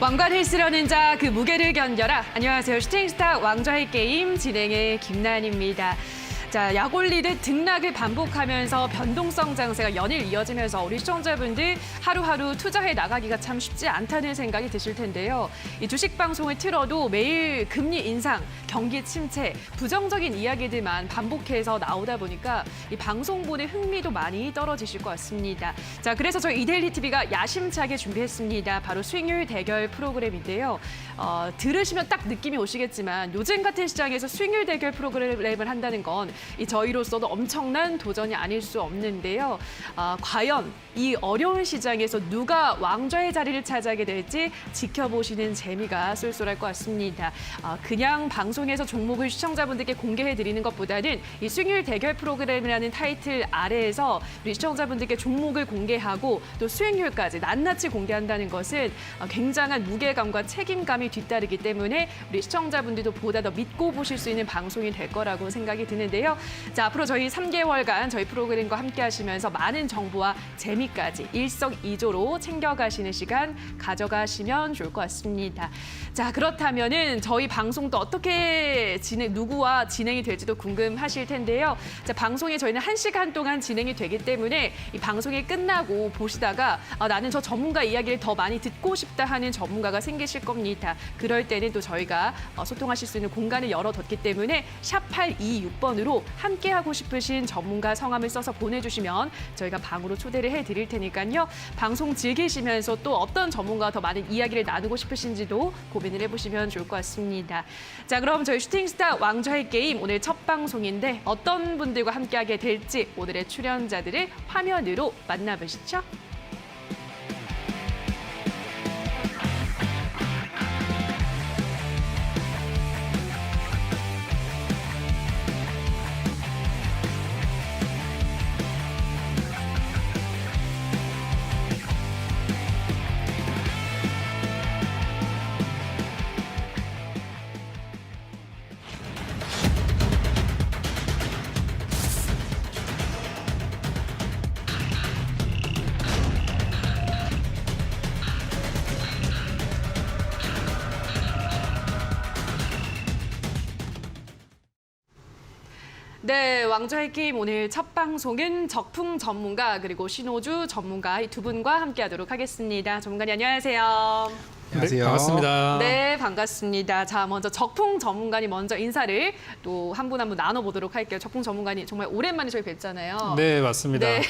왕관을 쓰려는 자 그 무게를 견뎌라. 안녕하세요. 슈팅스타 왕좌의 게임 진행의 김나은입니다. 자, 약 올리듯 등락을 반복하면서 변동성 장세가 연일 이어지면서 우리 시청자분들 하루하루 투자해 나가기가 참 쉽지 않다는 생각이 드실 텐데요. 이 주식 방송을 틀어도 매일 금리 인상, 경기 침체, 부정적인 이야기들만 반복해서 나오다 보니까 이 방송 보는 흥미도 많이 떨어지실 것 같습니다. 자, 그래서 저희 이데일리 TV가 야심차게 준비했습니다. 바로 수익률 대결 프로그램인데요. 들으시면 딱 느낌이 오시겠지만 요즘 같은 시장에서 수익률 대결 프로그램을 한다는 건 이 저희로서도 엄청난 도전이 아닐 수 없는데요. 과연 이 어려운 시장에서 누가 왕좌의 자리를 차지하게 될지 지켜보시는 재미가 쏠쏠할 것 같습니다. 그냥 방송에서 종목을 시청자분들께 공개해드리는 것보다는 이 수익률 대결 프로그램이라는 타이틀 아래에서 우리 시청자분들께 종목을 공개하고 또 수익률까지 낱낱이 공개한다는 것은 굉장한 무게감과 책임감이 뒤따르기 때문에 우리 시청자분들도 보다 더 믿고 보실 수 있는 방송이 될 거라고 생각이 드는데요. 자, 앞으로 저희 3개월간 저희 프로그램과 함께 하시면서 많은 정보와 재미까지 일석이조로 챙겨가시는 시간 가져가시면 좋을 것 같습니다. 자, 그렇다면은 저희 방송도 어떻게 누구와 진행이 될지도 궁금하실 텐데요. 자, 방송이 저희는 1시간 동안 진행이 되기 때문에 이 방송이 끝나고 보시다가 나는 저 전문가 이야기를 더 많이 듣고 싶다 하는 전문가가 생기실 겁니다. 그럴 때는 또 저희가 소통하실 수 있는 공간을 열어뒀기 때문에 샵 826번으로 함께하고 싶으신 전문가 성함을 써서 보내주시면 저희가 방으로 초대를 해드릴 테니까요. 방송 즐기시면서 또 어떤 전문가와 더 많은 이야기를 나누고 싶으신지도 고민을 해보시면 좋을 것 같습니다. 자, 그럼 저희 슈팅스타 왕좌의 게임 오늘 첫 방송인데 어떤 분들과 함께하게 될지 오늘의 출연자들을 화면으로 만나보시죠. 네, 왕좌의 게임 오늘 첫 방송은 적풍 전문가 그리고 신호주 전문가 이 두 분과 함께하도록 하겠습니다. 전문가님 안녕하세요. 안녕하세요. 네, 반갑습니다. 네, 반갑습니다. 자, 먼저 적풍 전문가님 먼저 인사를 또 한 분 한 분 나눠보도록 할게요. 적풍 전문가님 정말 오랜만에 저희 뵀잖아요. 네, 맞습니다. 네,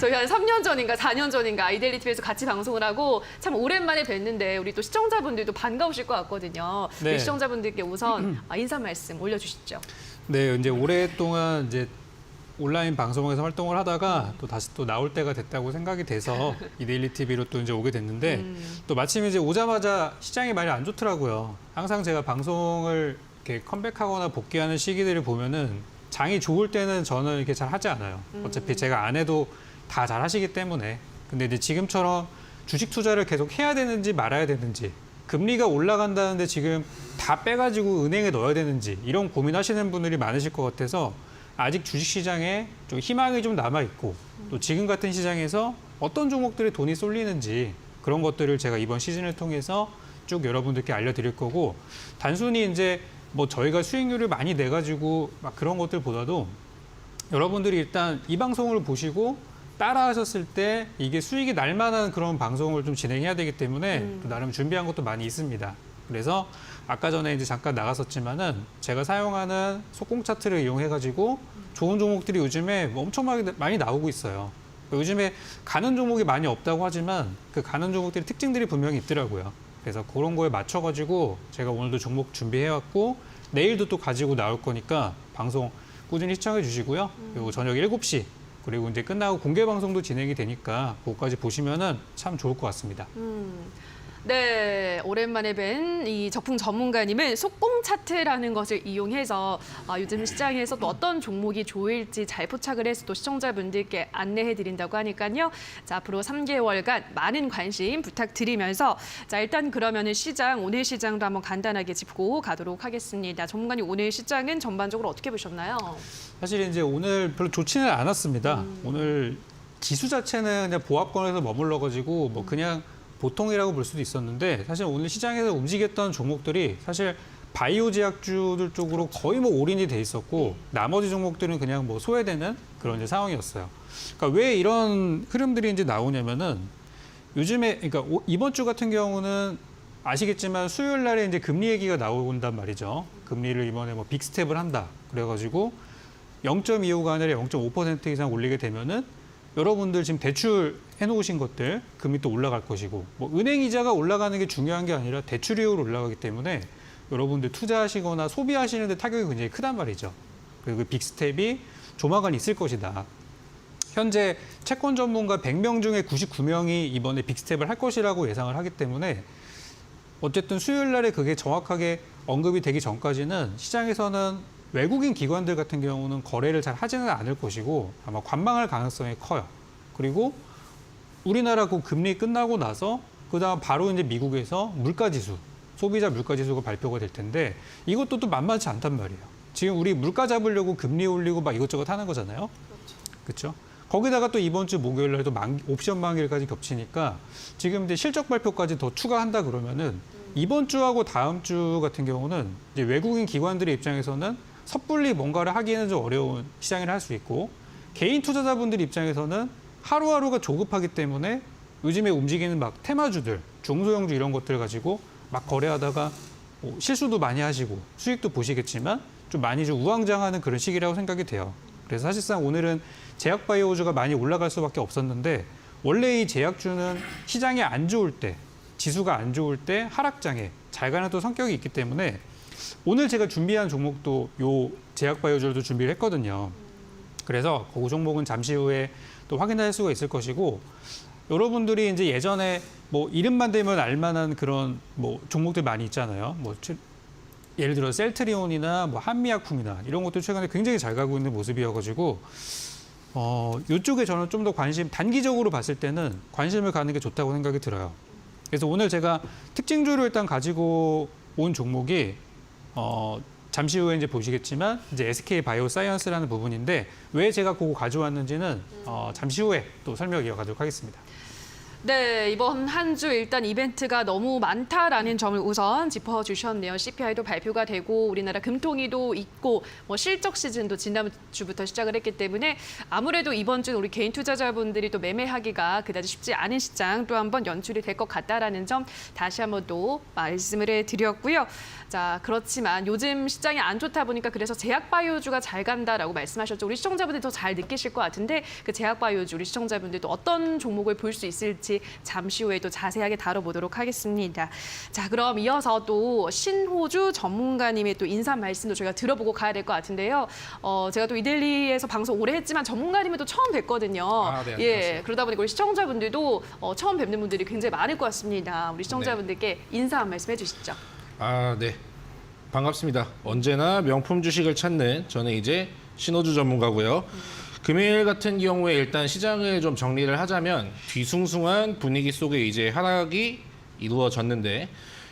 저희 한 3년 전인가 4년 전인가 이데일리 TV에서 같이 방송을 하고 참 오랜만에 뵀는데 우리 또 시청자분들도 반가우실 것 같거든요. 네. 우리 시청자분들께 우선 인사 말씀 올려주시죠. 네, 이제 오랫동안 이제 온라인 방송에서 활동을 하다가 또 다시 또 나올 때가 됐다고 생각이 돼서 이데일리 TV로 또 이제 오게 됐는데 또 마침 이제 오자마자 시장이 많이 안 좋더라고요. 항상 제가 방송을 이렇게 컴백하거나 복귀하는 시기들을 보면은 장이 좋을 때는 저는 이렇게 잘 하지 않아요. 어차피 제가 안 해도 다 잘 하시기 때문에. 근데 이제 지금처럼 주식 투자를 계속 해야 되는지 말아야 되는지 금리가 올라간다는데 지금 다 빼가지고 은행에 넣어야 되는지 이런 고민하시는 분들이 많으실 것 같아서 아직 주식시장에 좀 희망이 좀 남아있고 또 지금 같은 시장에서 어떤 종목들에 돈이 쏠리는지 그런 것들을 제가 이번 시즌을 통해서 쭉 여러분들께 알려드릴 거고 단순히 이제 뭐 저희가 수익률을 많이 내가지고 막 그런 것들보다도 여러분들이 일단 이 방송을 보시고 따라 하셨을 때 이게 수익이 날 만한 그런 방송을 좀 진행해야 되기 때문에 또 나름 준비한 것도 많이 있습니다. 그래서 아까 전에 이제 잠깐 나갔었지만은 제가 사용하는 속공 차트를 이용해가지고 좋은 종목들이 요즘에 엄청 많이 나오고 있어요. 요즘에 가는 종목이 많이 없다고 하지만 그 가는 종목들의 특징들이 분명히 있더라고요. 그래서 그런 거에 맞춰가지고 제가 오늘도 종목 준비해왔고 내일도 또 가지고 나올 거니까 방송 꾸준히 시청해 주시고요. 그리고 저녁 7시 그리고 이제 끝나고 공개 방송도 진행이 되니까 그거까지 보시면은 참 좋을 것 같습니다. 네, 오랜만에 뵌 이 적풍 전문가님은 속공 차트라는 것을 이용해서 요즘 시장에서 또 어떤 종목이 좋을지 잘 포착을 해서 또 시청자분들께 안내해드린다고 하니까요. 자, 앞으로 3개월간 많은 관심 부탁드리면서 자, 일단 그러면은 오늘 시장도 한번 간단하게 짚고 가도록 하겠습니다. 전문가님, 오늘 시장은 전반적으로 어떻게 보셨나요? 사실 이제 오늘 별로 좋지는 않았습니다. 오늘 지수 자체는 그냥 보합권에서 머물러가지고 뭐 그냥 보통이라고 볼 수도 있었는데 사실 오늘 시장에서 움직였던 종목들이 사실 바이오 제약주들 쪽으로 거의 뭐 올인이 돼 있었고 나머지 종목들은 그냥 뭐 소외되는 그런 이제 상황이었어요. 그러니까 왜 이런 흐름들이 이제 나오냐면은 요즘에 그러니까 이번 주 같은 경우는 아시겠지만 수요일 날에 이제 금리 얘기가 나온단 말이죠. 금리를 이번에 뭐 빅스텝을 한다. 그래가지고 0.25가 아니라 0.5% 이상 올리게 되면은 여러분들 지금 대출 해놓으신 것들 금리 또 올라갈 것이고 뭐 은행 이자가 올라가는 게 중요한 게 아니라 대출이율 올라가기 때문에 여러분들 투자하시거나 소비하시는데 타격이 굉장히 크단 말이죠. 그리고 그 빅스텝이 조만간 있을 것이다. 현재 채권 전문가 100명 중에 99명이 이번에 빅스텝을 할 것이라고 예상을 하기 때문에 어쨌든 수요일 날에 그게 정확하게 언급이 되기 전까지는 시장에서는 외국인 기관들 같은 경우는 거래를 잘 하지는 않을 것이고 아마 관망할 가능성이 커요. 그리고 우리나라 그 금리 끝나고 나서 그다음 바로 이제 미국에서 물가지수, 소비자 물가지수가 발표가 될 텐데 이것도 또 만만치 않단 말이에요. 지금 우리 물가 잡으려고 금리 올리고 막 이것저것 하는 거잖아요. 그렇죠? 거기다가 또 이번 주 목요일 날도 옵션 만기일까지 겹치니까 지금 이제 실적 발표까지 더 추가한다 그러면은 이번 주하고 다음 주 같은 경우는 이제 외국인 기관들의 입장에서는 섣불리 뭔가를 하기에는 좀 어려운 시장이라 할 수 있고 개인 투자자분들 입장에서는 하루하루가 조급하기 때문에 요즘에 움직이는 막 테마주들, 중소형주 이런 것들 가지고 막 거래하다가 뭐 실수도 많이 하시고 수익도 보시겠지만 좀 많이 좀 우왕좌왕하는 그런 시기라고 생각이 돼요. 그래서 사실상 오늘은 제약바이오주가 많이 올라갈 수밖에 없었는데 원래 이 제약주는 시장이 안 좋을 때, 지수가 안 좋을 때 하락장에 잘 가는 또 성격이 있기 때문에 오늘 제가 준비한 종목도 요 제약바이오주도 준비를 했거든요. 그래서 그 종목은 잠시 후에 또 확인할 수가 있을 것이고 여러분들이 이제 예전에 뭐 이름만 대면 알만한 그런 뭐 종목들 많이 있잖아요. 뭐 예를 들어 셀트리온이나 뭐 한미약품이나 이런 것도 최근에 굉장히 잘 가고 있는 모습이어가지고 이쪽에 저는 좀 더 단기적으로 봤을 때는 관심을 가는 게 좋다고 생각이 들어요. 그래서 오늘 제가 특징주를 일단 가지고 온 종목이 잠시 후에 이제 보시겠지만 이제 SK 바이오사이언스라는 부분인데 왜 제가 그거 가져왔는지는 잠시 후에 또 설명 이어가도록 하겠습니다. 네, 이번 한 주 일단 이벤트가 너무 많다라는 점을 우선 짚어주셨네요. CPI도 발표가 되고 우리나라 금통위도 있고 뭐 실적 시즌도 지난주부터 시작을 했기 때문에 아무래도 이번 주 우리 개인 투자자분들이 또 매매하기가 그다지 쉽지 않은 시장 또 한번 연출이 될 것 같다라는 점 다시 한번 또 말씀을 해드렸고요. 자, 그렇지만 요즘 시장이 안 좋다 보니까 그래서 제약바이오주가 잘 간다라고 말씀하셨죠. 우리 시청자분들 더 잘 느끼실 것 같은데 그 제약바이오주 우리 시청자분들도 어떤 종목을 볼 수 있을지 잠시 후에 또 자세하게 다뤄보도록 하겠습니다. 자, 그럼 이어서 또 신호주 전문가님의 또 인사 말씀도 저희가 들어보고 가야 될 것 같은데요. 제가 또 이데일리에서 방송 오래 했지만 전문가님은 또 처음 뵀거든요. 네, 예, 그러다 보니까 우리 시청자분들도 처음 뵙는 분들이 굉장히 많을 것 같습니다. 우리 시청자분들께 인사 한 말씀 해주시죠. 네. 반갑습니다. 언제나 명품 주식을 찾는 저는 이제 신호주 전문가고요. 금요일 같은 경우에 일단 시장을 좀 정리를 하자면 뒤숭숭한 분위기 속에 이제 하락이 이루어졌는데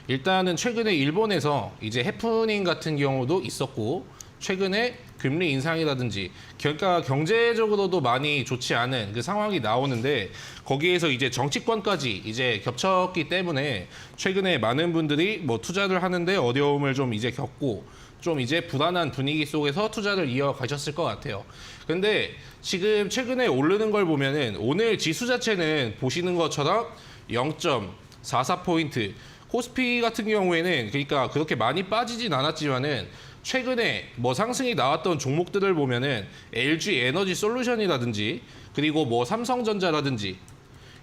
일단은 최근에 일본에서 이제 해프닝 같은 경우도 있었고 최근에 금리 인상이라든지 그러니까 경제적으로도 많이 좋지 않은 그 상황이 나오는데 거기에서 이제 정치권까지 이제 겹쳤기 때문에 최근에 많은 분들이 뭐 투자를 하는데 어려움을 좀 이제 겪고 좀 이제 불안한 분위기 속에서 투자를 이어가셨을 것 같아요. 근데 지금 최근에 오르는 걸 보면은 오늘 지수 자체는 보시는 것처럼 0.44포인트 코스피 같은 경우에는 그러니까 그렇게 많이 빠지진 않았지만은 최근에 뭐 상승이 나왔던 종목들을 보면은 LG 에너지 솔루션이라든지 그리고 뭐 삼성전자라든지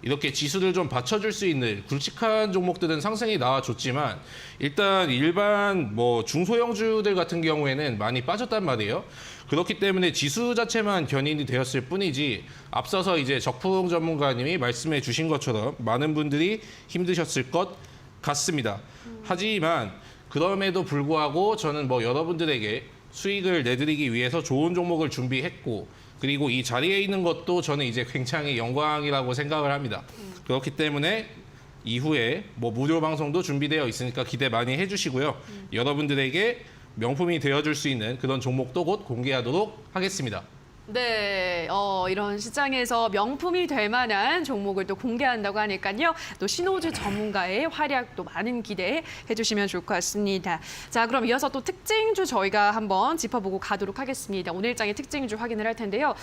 이렇게 지수를 좀 받쳐줄 수 있는 굵직한 종목들은 상승이 나와줬지만 일단 일반 뭐 중소형주들 같은 경우에는 많이 빠졌단 말이에요. 그렇기 때문에 지수 자체만 견인이 되었을 뿐이지 앞서서 이제 적풍 전문가님이 말씀해 주신 것처럼 많은 분들이 힘드셨을 것 같습니다. 하지만 그럼에도 불구하고 저는 뭐 여러분들에게 수익을 내드리기 위해서 좋은 종목을 준비했고 그리고 이 자리에 있는 것도 저는 이제 굉장히 영광이라고 생각을 합니다. 그렇기 때문에 이후에 뭐 무료 방송도 준비되어 있으니까 기대 많이 해주시고요. 여러분들에게 명품이 되어줄 수 있는 그런 종목도 곧 공개하도록 하겠습니다. 네, 이런 시장에서 명품이 될 만한 종목을 또 공개한다고 하니까요. 또 신호주 전문가의 활약도 많은 기대해 주시면 좋을 것 같습니다. 자, 그럼 이어서 또 특징주 저희가 한번 짚어보고 가도록 하겠습니다. 오늘 장의 특징주 확인을 할 텐데요.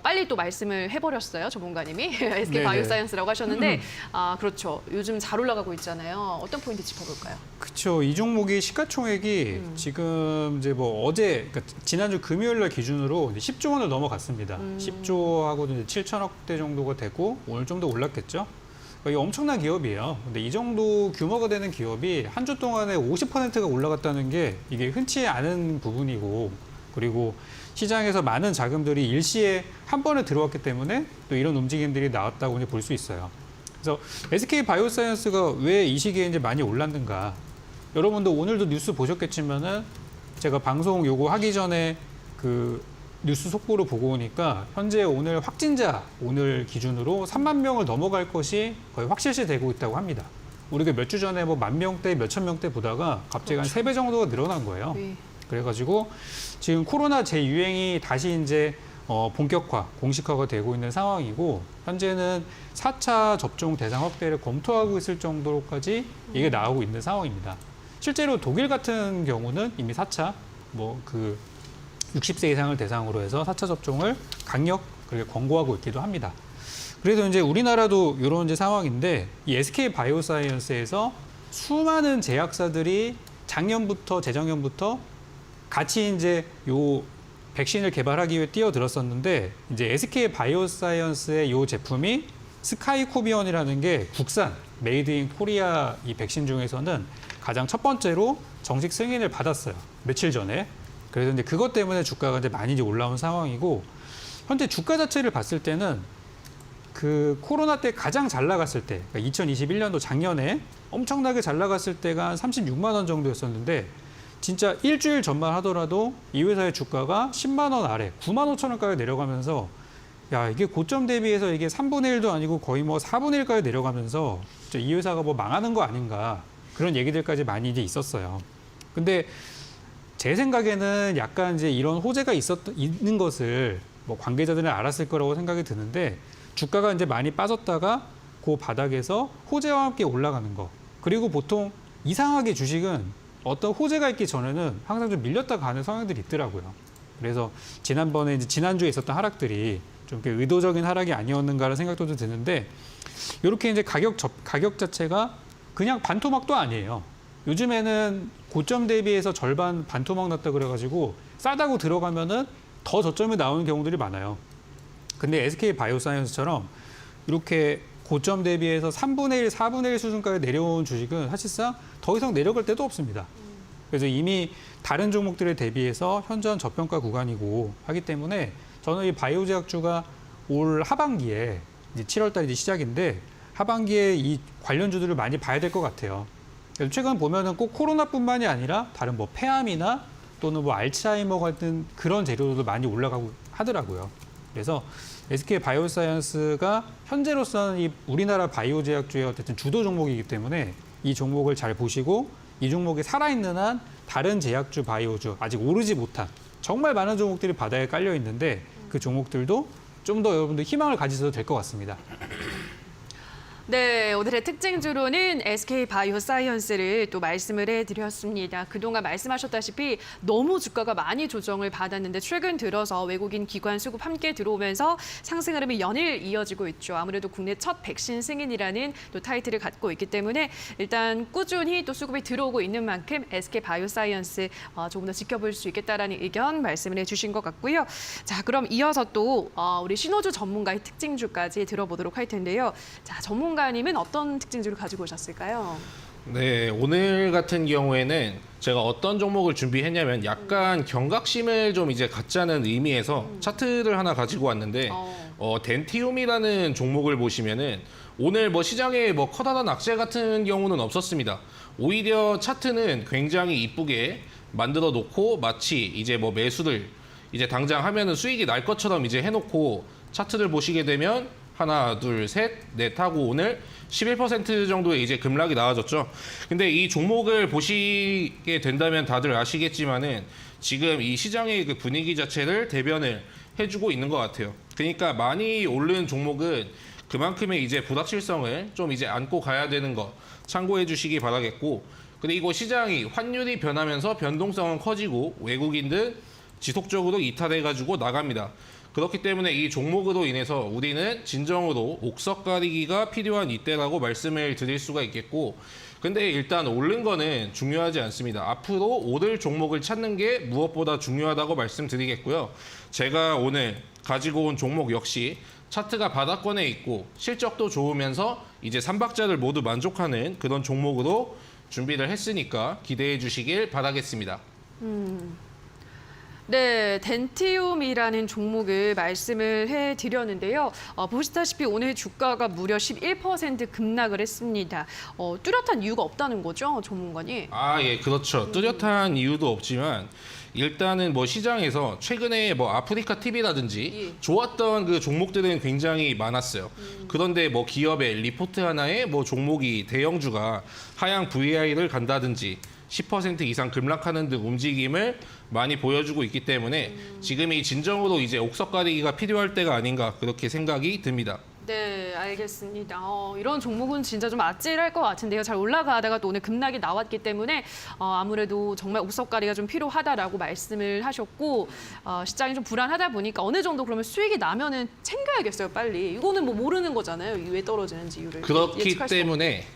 빨리 또 말씀을 해버렸어요, 전문가님이. SK 네네. 바이오사이언스라고 하셨는데, 그렇죠. 요즘 잘 올라가고 있잖아요. 어떤 포인트 짚어볼까요? 그렇죠. 이 종목이 시가총액이 지금 이제 뭐 어제, 그러니까 지난주 금요일 날 기준으로 이제 10조 원을 넘어갔습니다. 10조하고 이제 7천억대 정도가 되고 오늘 좀 더 올랐겠죠. 그러니까 이 엄청난 기업이에요. 근데 이 정도 규모가 되는 기업이 한 주 동안에 50%가 올라갔다는 게 이게 흔치 않은 부분이고, 그리고 시장에서 많은 자금들이 일시에 한 번에 들어왔기 때문에 또 이런 움직임들이 나왔다고 볼 수 있어요. 그래서 SK 바이오사이언스가 왜 이 시기에 이제 많이 올랐는가? 여러분도 오늘도 뉴스 보셨겠지만은 제가 방송 요거 하기 전에 그 뉴스 속보를 보고 오니까 현재 오늘 확진자 오늘 기준으로 3만 명을 넘어갈 것이 거의 확실시 되고 있다고 합니다. 우리가 몇 주 전에 뭐 10,000명대, 몇천 명대 보다가 갑자기 한 3배 정도가 늘어난 거예요. 네. 그래가지고 지금 코로나 재유행이 다시 이제 본격화, 공식화가 되고 있는 상황이고, 현재는 4차 접종 대상 확대를 검토하고 있을 정도로까지 이게 나오고 있는 상황입니다. 실제로 독일 같은 경우는 이미 4차, 60세 이상을 대상으로 해서 4차 접종을 강력 그렇게 권고하고 있기도 합니다. 그래서 이제 우리나라도 이런 이제 상황인데, 이 SK 바이오사이언스에서 수많은 제약사들이 작년부터, 재작년부터 같이 이제 요 백신을 개발하기 위해 뛰어들었었는데, 이제 SK 바이오사이언스의 이 제품이 스카이코비언이라는 게 국산 메이드 인 코리아 이 백신 중에서는 가장 첫 번째로 정식 승인을 받았어요. 며칠 전에. 그래서 이제 그것 때문에 주가가 이제 많이 이제 올라온 상황이고, 현재 주가 자체를 봤을 때는 그 코로나 때 가장 잘 나갔을 때, 그러니까 2021년도 작년에 엄청나게 잘 나갔을 때가 한 36만 원 정도였었는데, 진짜 일주일 전만 하더라도 이 회사의 주가가 10만 원 아래 9만 5천 원까지 내려가면서, 야, 이게 고점 대비해서 이게 3분의 1도 아니고 거의 뭐 4분의 1까지 내려가면서 진짜 이 회사가 뭐 망하는 거 아닌가, 그런 얘기들까지 많이 이제 있었어요. 근데 제 생각에는 약간 이제 이런 호재가 있는 것을 뭐 관계자들은 알았을 거라고 생각이 드는데, 주가가 이제 많이 빠졌다가 그 바닥에서 호재와 함께 올라가는 거. 그리고 보통 이상하게 주식은 어떤 호재가 있기 전에는 항상 좀 밀렸다 가는 성향들이 있더라고요. 그래서 지난번에 이제 지난주에 있었던 하락들이 좀 이렇게 의도적인 하락이 아니었는가라는 생각도 좀 드는데, 이렇게 이제 가격 자체가 그냥 반토막도 아니에요. 요즘에는 고점 대비해서 절반 반토막 났다 그래가지고 싸다고 들어가면은 더 저점이 나오는 경우들이 많아요. 근데 SK 바이오사이언스처럼 이렇게 고점 대비해서 3분의 1, 4분의 1 수준까지 내려온 주식은 사실상 더 이상 내려갈 데도 없습니다. 그래서 이미 다른 종목들에 대비해서 현저한 저평가 구간이고 하기 때문에 저는 이 바이오제약주가 올 하반기에 이제 7월 달이 시작인데, 하반기에 이 관련주들을 많이 봐야 될 것 같아요. 최근 보면은 꼭 코로나뿐만이 아니라 다른 뭐 폐암이나 또는 뭐 알츠하이머 같은 그런 재료도 많이 올라가고 하더라고요. 그래서 SK 바이오사이언스가 현재로서는 이 우리나라 바이오 제약주의 어쨌든 주도 종목이기 때문에 이 종목을 잘 보시고, 이 종목이 살아있는 한 다른 제약주, 바이오주 아직 오르지 못한 정말 많은 종목들이 바닥에 깔려 있는데, 그 종목들도 좀 더 여러분들 희망을 가지셔도 될 것 같습니다. 네, 오늘의 특징주로는 SK 바이오사이언스를 또 말씀을 해드렸습니다. 그동안 말씀하셨다시피 너무 주가가 많이 조정을 받았는데, 최근 들어서 외국인 기관 수급 함께 들어오면서 상승 흐름이 연일 이어지고 있죠. 아무래도 국내 첫 백신 승인이라는 또 타이틀을 갖고 있기 때문에 일단 꾸준히 또 수급이 들어오고 있는 만큼 SK 바이오사이언스 조금 더 지켜볼 수 있겠다라는 의견 말씀을 해주신 것 같고요. 자, 그럼 이어서 또 우리 신호주 전문가의 특징주까지 들어보도록 할 텐데요. 자, 전문가님은 어떤 특징주를 가지고 오셨을까요? 네, 오늘 같은 경우에는 제가 어떤 종목을 준비했냐면 약간 경각심을 좀 이제 갖자는 의미에서 차트를 하나 가지고 왔는데, 덴티움이라는 종목을 보시면은 오늘 뭐 시장에 뭐 커다란 악재 같은 경우는 없었습니다. 오히려 차트는 굉장히 이쁘게 만들어 놓고 마치 이제 뭐 매수를 이제 당장 하면은 수익이 날 것처럼 이제 해놓고 차트를 보시게 되면 하나, 둘, 셋, 넷 하고 오늘 11% 정도의 이제 급락이 나와졌죠. 근데 이 종목을 보시게 된다면 다들 아시겠지만은 지금 이 시장의 그 분위기 자체를 대변을 해주고 있는 것 같아요. 그러니까 많이 오른 종목은 그만큼의 이제 불확실성을 좀 이제 안고 가야 되는 거 참고해 주시기 바라겠고, 그리고 시장이 환율이 변하면서 변동성은 커지고 외국인들 지속적으로 이탈해가지고 나갑니다. 그렇기 때문에 이 종목으로 인해서 우리는 진정으로 옥석 가리기가 필요한 이때라고 말씀을 드릴 수가 있겠고, 근데 일단 오른 거는 중요하지 않습니다. 앞으로 오를 종목을 찾는 게 무엇보다 중요하다고 말씀드리겠고요. 제가 오늘 가지고 온 종목 역시 차트가 바닥권에 있고 실적도 좋으면서 이제 3박자를 모두 만족하는 그런 종목으로 준비를 했으니까 기대해 주시길 바라겠습니다. 네, 덴티움이라는 종목을 말씀을 해드렸는데요. 보시다시피 오늘 주가가 무려 11% 급락을 했습니다. 뚜렷한 이유가 없다는 거죠, 전문가님? 예, 그렇죠. 뚜렷한 이유도 없지만 일단은 뭐 시장에서 최근에 뭐 아프리카 TV라든지 좋았던 그 종목들은 굉장히 많았어요. 그런데 뭐 기업의 리포트 하나에 뭐 종목이 대형주가 하향 VI를 간다든지 10% 이상 급락하는 등 움직임을 많이 보여주고 있기 때문에 지금이 진정으로 이제 옥석 가리기가 필요할 때가 아닌가 그렇게 생각이 듭니다. 네, 알겠습니다. 이런 종목은 진짜 좀 아찔할 것 같은데요. 잘 올라가다가 또 오늘 급락이 나왔기 때문에 아무래도 정말 옥석가리가 좀 필요하다라고 말씀을 하셨고, 시장이 좀 불안하다 보니까 어느 정도 그러면 수익이 나면은 챙겨야겠어요, 빨리. 이거는 뭐 모르는 거잖아요. 이게 왜 떨어지는지 이유를 그렇기 예측할 수 때문에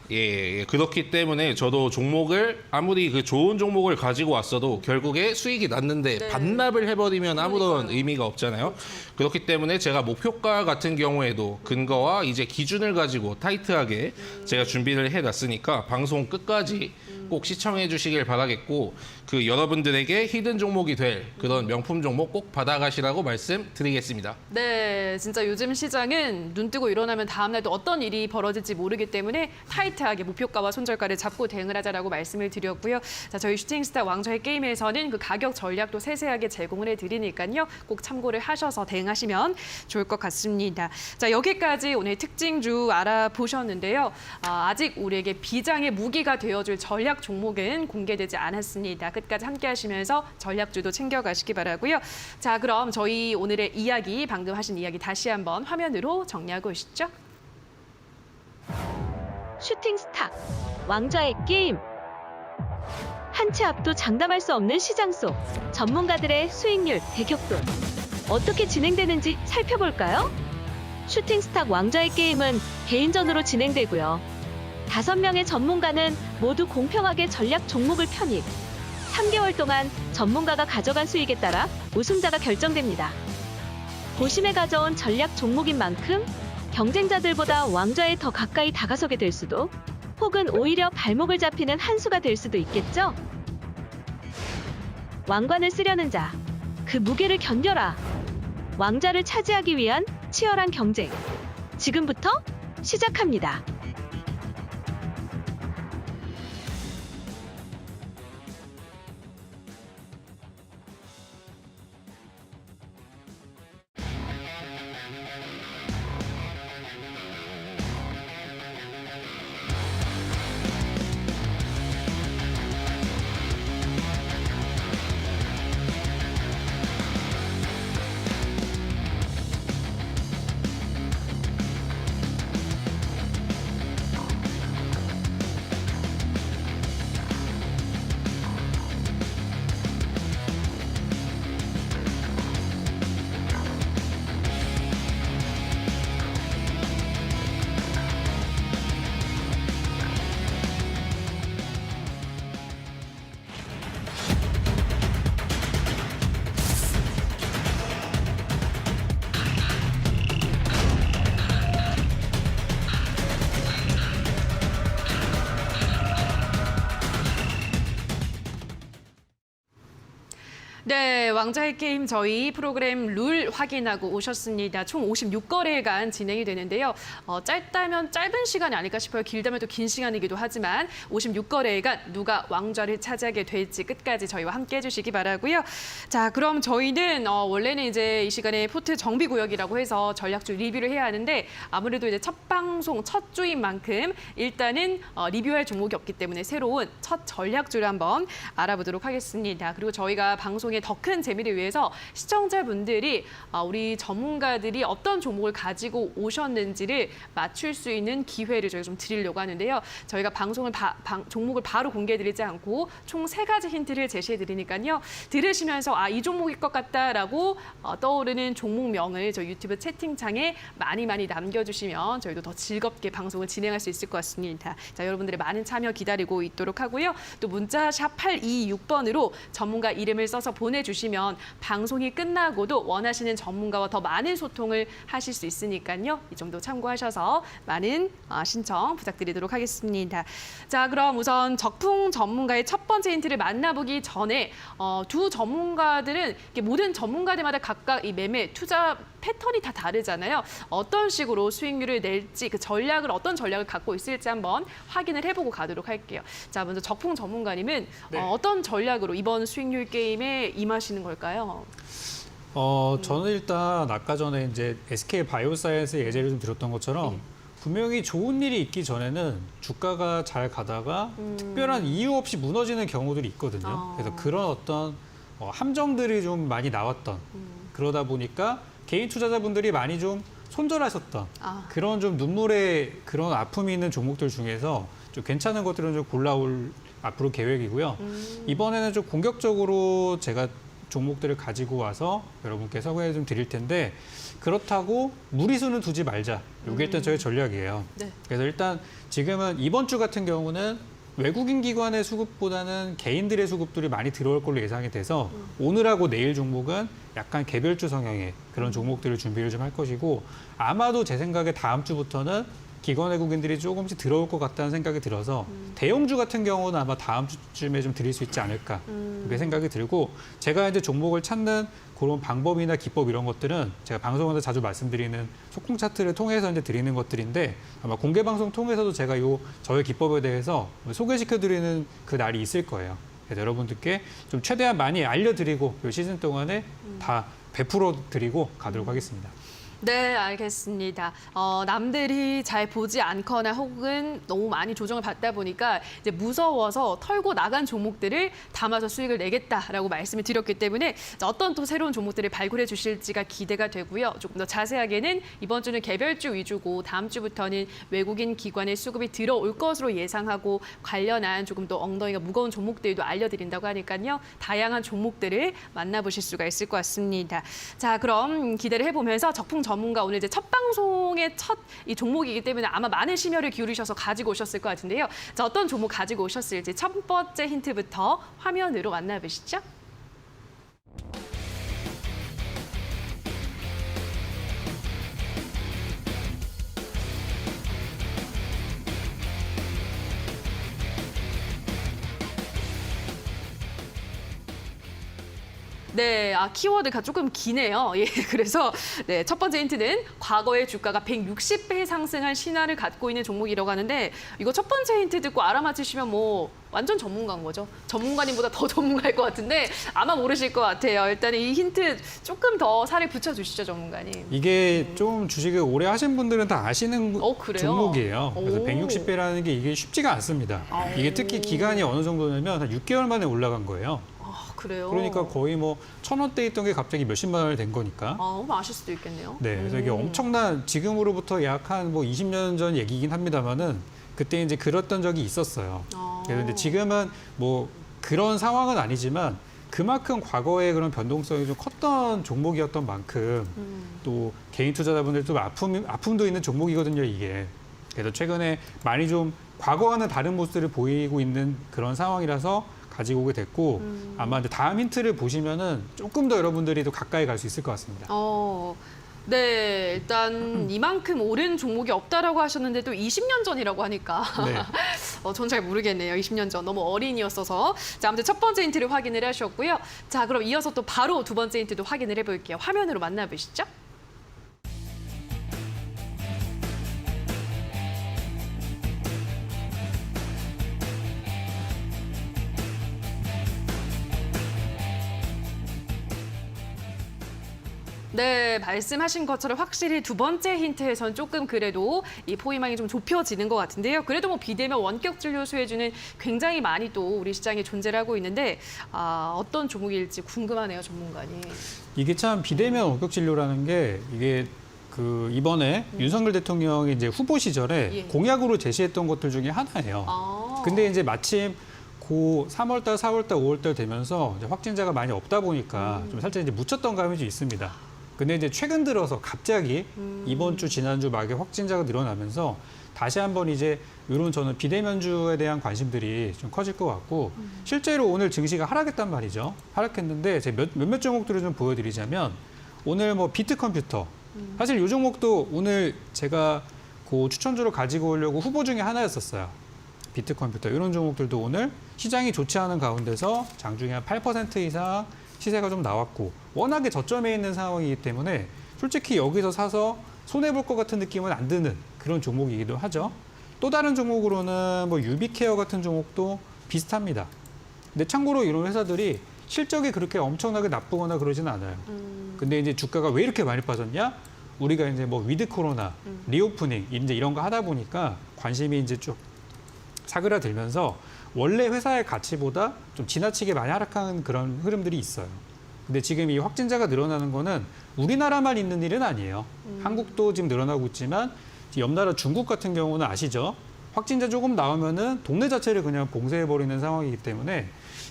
그렇기 때문에 저도 종목을 아무리 그 좋은 종목을 가지고 왔어도 결국에 수익이 났는데 네. 반납을 해버리면 아무런 그러니까요. 의미가 없잖아요. 그렇기 때문에 제가 목표가 같은 경우에도 근거와 이제 기준을 가지고 타이트하게 제가 준비를 해놨으니까 방송 끝까지 꼭 시청해 주시길 바라겠고, 그 여러분들에게 히든 종목이 될 그런 명품 종목 꼭 받아가시라고 말씀드리겠습니다. 네, 진짜 요즘 시장은 눈 뜨고 일어나면 다음날 또 어떤 일이 벌어질지 모르기 때문에 타이트하게 목표가와 손절가를 잡고 대응을 하자라고 말씀을 드렸고요. 자, 저희 슈팅스타 왕좌의 게임에서는 그 가격 전략도 세세하게 제공을 해드리니까요. 꼭 참고를 하셔서 대응하시면 좋을 것 같습니다. 자, 여기까지 오늘 특징주 알아보셨는데요. 아직 우리에게 비장의 무기가 되어줄 전략 종목은 공개되지 않았습니다. 끝까지 함께 하시면서 전략주도 챙겨가시기 바라고요. 자, 그럼 저희 오늘의 이야기, 방금 하신 이야기 다시 한번 화면으로 정리하고 오시죠. 슈팅스타 왕좌의 게임. 한 치 앞도 장담할 수 없는 시장 속 전문가들의 수익률 대격돌. 어떻게 진행되는지 살펴볼까요? 슈팅스타 왕좌의 게임은 개인전으로 진행되고요. 5명의 전문가는 모두 공평하게 전략 종목을 편입. 3개월 동안 전문가가 가져간 수익에 따라 우승자가 결정됩니다. 고심에 가져온 전략 종목인 만큼 경쟁자들보다 왕좌에 더 가까이 다가서게 될 수도, 혹은 오히려 발목을 잡히는 한 수가 될 수도 있겠죠? 왕관을 쓰려는 자, 그 무게를 견뎌라. 왕좌를 차지하기 위한 치열한 경쟁. 지금부터 시작합니다. 네, 왕좌의 게임 저희 프로그램 룰 확인하고 오셨습니다. 총 56거래일간 진행이 되는데요. 짧다면 짧은 시간이 아닐까 싶어요. 길다면 또 긴 시간이기도 하지만 56거래일간 누가 왕좌를 차지하게 될지 끝까지 저희와 함께 해주시기 바라고요. 자, 그럼 저희는 원래는 이제 이 시간에 포트 정비 구역이라고 해서 전략주 리뷰를 해야 하는데 아무래도 이제 첫 방송, 첫 주인 만큼 일단은 리뷰할 종목이 없기 때문에 새로운 첫 전략주를 한번 알아보도록 하겠습니다. 그리고 저희가 방송에 더 큰 재미를 위해서 시청자분들이 우리 전문가들이 어떤 종목을 가지고 오셨는지를 맞출 수 있는 기회를 저희가 좀 드리려고 하는데요. 저희가 종목을 바로 공개해드리지 않고 총 3가지 힌트를 제시해드리니까요. 들으시면서 이 종목일 것 같다라고 떠오르는 종목명을 저희 유튜브 채팅창에 많이 남겨주시면 저희도 더 즐겁게 방송을 진행할 수 있을 것 같습니다. 자, 여러분들의 많은 참여 기다리고 있도록 하고요. 또 문자 샵 826번으로 전문가 이름을 써서 보내주시면 방송이 끝나고도 원하시는 전문가와 더 많은 소통을 하실 수 있으니까요. 이 점도 참고하셔서 많은 신청 부탁드리도록 하겠습니다. 자, 그럼 우선 적풍 전문가의 첫 번째 힌트를 만나보기 전에 두 전문가들은 모든 전문가들마다 각각 이 매매, 투자 패턴이 다 다르잖아요. 어떤 식으로 수익률을 낼지 어떤 전략을 갖고 있을지 한번 확인을 해보고 가도록 할게요. 자, 먼저 적풍 전문가님은 네. 어떤 전략으로 이번 수익률 게임에 임하시는 걸까요? 저는 일단 아까 전에 이제 SK 바이오사이언스의 예제를 좀 들었던 것처럼 분명히 좋은 일이 있기 전에는 주가가 잘 가다가 특별한 이유 없이 무너지는 경우들이 있거든요. 그래서 그런 어떤 함정들이 좀 많이 나왔던 그러다 보니까 개인 투자자분들이 많이 좀 손절하셨던 그런 좀 눈물의 그런 아픔이 있는 종목들 중에서 좀 괜찮은 것들은 좀 골라올 앞으로 계획이고요. 이번에는 좀 공격적으로 제가 종목들을 가지고 와서 여러분께 소개해 좀 드릴 텐데 그렇다고 무리수는 두지 말자. 이게 일단 저희 전략이에요. 네. 그래서 일단 지금은 이번 주 같은 경우는 외국인 기관의 수급보다는 개인들의 수급들이 많이 들어올 걸로 예상이 돼서 오늘하고 내일 종목은 약간 개별주 성향의 그런 종목들을 준비를 좀 할 것이고 아마도 제 생각에 다음 주부터는 기관 외국인들이 조금씩 들어올 것 같다는 생각이 들어서 대형주 같은 경우는 아마 다음 주쯤에 좀 드릴 수 있지 않을까 그렇게 생각이 들고 제가 이제 종목을 찾는 그런 방법이나 기법 이런 것들은 제가 방송에서 자주 말씀드리는 소콩 차트를 통해서 이제 드리는 것들인데 아마 공개 방송 통해서도 제가 저의 기법에 대해서 소개시켜 드리는 그 날이 있을 거예요. 그래서 여러분들께 좀 최대한 많이 알려드리고 이 시즌 동안에 다 베풀어 드리고 가도록 하겠습니다. 네, 알겠습니다. 남들이 잘 보지 않거나 혹은 너무 많이 조정을 받다 보니까 이제 무서워서 털고 나간 종목들을 담아서 수익을 내겠다라고 말씀을 드렸기 때문에 어떤 또 새로운 종목들을 발굴해 주실지가 기대가 되고요. 조금 더 자세하게는 이번 주는 개별주 위주고 다음 주부터는 외국인 기관의 수급이 들어올 것으로 예상하고 관련한 조금 더 엉덩이가 무거운 종목들도 알려드린다고 하니까요. 다양한 종목들을 만나보실 수가 있을 것 같습니다. 자, 그럼 기대를 해보면서 적풍 전문가 오늘 이제 첫 방송의 첫 이 종목이기 때문에 아마 많은 심혈을 기울이셔서 가지고 오셨을 것 같은데요. 자, 어떤 종목 가지고 오셨을지 첫 번째 힌트부터 화면으로 만나보시죠. 네, 키워드가 조금 기네요. 예, 그래서 네, 첫 번째 힌트는 과거의 주가가 160배 상승한 신화를 갖고 있는 종목이라고 하는데 이거 첫 번째 힌트 듣고 알아맞히시면 뭐 완전 전문가인 거죠. 전문가님보다 더 전문가일 것 같은데 아마 모르실 것 같아요. 일단 이 힌트 조금 더 살을 붙여주시죠, 전문가님. 이게 좀 주식을 오래 하신 분들은 다 아시는 그래요? 종목이에요. 그래서 오. 160배라는 게 이게 쉽지가 않습니다. 이게 특히 기간이 어느 정도냐면 한 6개월 만에 올라간 거예요. 그래요? 그러니까 거의 뭐 1,000원대 있던 게 갑자기 몇십만 원이 된 거니까. 아실 수도 있겠네요. 네, 그래서 이게 엄청난 지금으로부터 약 한 뭐 20년 전 얘기긴 합니다만은 그때 이제 그랬던 적이 있었어요. 그래서 이제 지금은 뭐 그런 상황은 아니지만 그만큼 과거에 그런 변동성이 좀 컸던 종목이었던 만큼 또 개인 투자자분들도 아픔도 있는 종목이거든요, 이게. 그래서 최근에 많이 좀 과거와는 다른 모습을 보이고 있는 그런 상황이라서 가지고 오게 됐고 아마 이제 다음 힌트를 보시면은 조금 더 여러분들이 더 가까이 갈 수 있을 것 같습니다. 네, 일단 이만큼 오른 종목이 없다라고 하셨는데 또 20년 전이라고 하니까 네. 전 잘 모르겠네요. 20년 전 너무 어린이였어서. 자, 아무튼 첫 번째 힌트를 확인을 하셨고요. 자, 그럼 이어서 또 바로 두 번째 힌트도 확인을 해볼게요. 화면으로 만나보시죠. 네, 말씀하신 것처럼 확실히 두 번째 힌트에선 조금 그래도 이 포위망이 좀 좁혀지는 것 같은데요. 그래도 뭐 비대면 원격 진료 수혜주는 굉장히 많이 또 우리 시장에 존재를 하고 있는데 어떤 종목일지 궁금하네요, 전문가님. 이게 참 비대면 원격 진료라는 게 이게 그 이번에 윤석열 대통령이 이제 후보 시절에 예. 공약으로 제시했던 것들 중에 하나예요. 아. 근데 이제 마침 고 3월달, 4월달, 5월달 되면서 이제 확진자가 많이 없다 보니까 좀 살짝 이제 묻혔던 감이 좀 있습니다. 근데 이제 최근 들어서 갑자기 이번 주, 지난주 막에 확진자가 늘어나면서 다시 한번 이제 이런 저는 비대면주에 대한 관심들이 좀 커질 것 같고 실제로 오늘 증시가 하락했단 말이죠. 하락했는데 제가 몇몇 종목들을 좀 보여드리자면 오늘 뭐 비트컴퓨터 사실 이 종목도 오늘 제가 그 추천주로 가지고 오려고 후보 중에 하나였었어요. 비트컴퓨터 이런 종목들도 오늘 시장이 좋지 않은 가운데서 장중에 한 8% 이상 시세가 좀 나왔고 워낙에 저점에 있는 상황이기 때문에 솔직히 여기서 사서 손해볼 것 같은 느낌은 안 드는 그런 종목이기도 하죠. 또 다른 종목으로는 뭐 유비케어 같은 종목도 비슷합니다. 근데 참고로 이런 회사들이 실적이 그렇게 엄청나게 나쁘거나 그러진 않아요. 근데 이제 주가가 왜 이렇게 많이 빠졌냐? 우리가 이제 뭐 위드 코로나, 리오프닝 이제 이런 거 하다 보니까 관심이 이제 쭉 사그라들면서 원래 회사의 가치보다 좀 지나치게 많이 하락하는 그런 흐름들이 있어요. 근데 지금 이 확진자가 늘어나는 거는 우리나라만 있는 일은 아니에요. 한국도 지금 늘어나고 있지만 옆 나라 중국 같은 경우는 아시죠? 확진자 조금 나오면은 동네 자체를 그냥 봉쇄해버리는 상황이기 때문에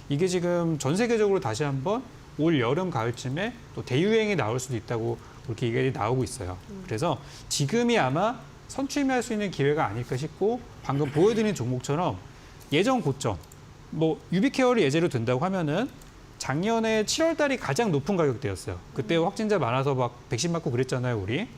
이게 지금 전 세계적으로 다시 한번 올 여름 가을쯤에 또 대유행이 나올 수도 있다고 그렇게 얘기가 나오고 있어요. 그래서 지금이 아마 선취할 수 있는 기회가 아닐까 싶고 방금 보여드린 종목처럼 예전 고점, 뭐 유비케어를 예제로 든다고 하면은 작년에 7월 달이 가장 높은 가격대였어요. 그때 확진자 많아서 막 백신 맞고 그랬잖아요, 우리.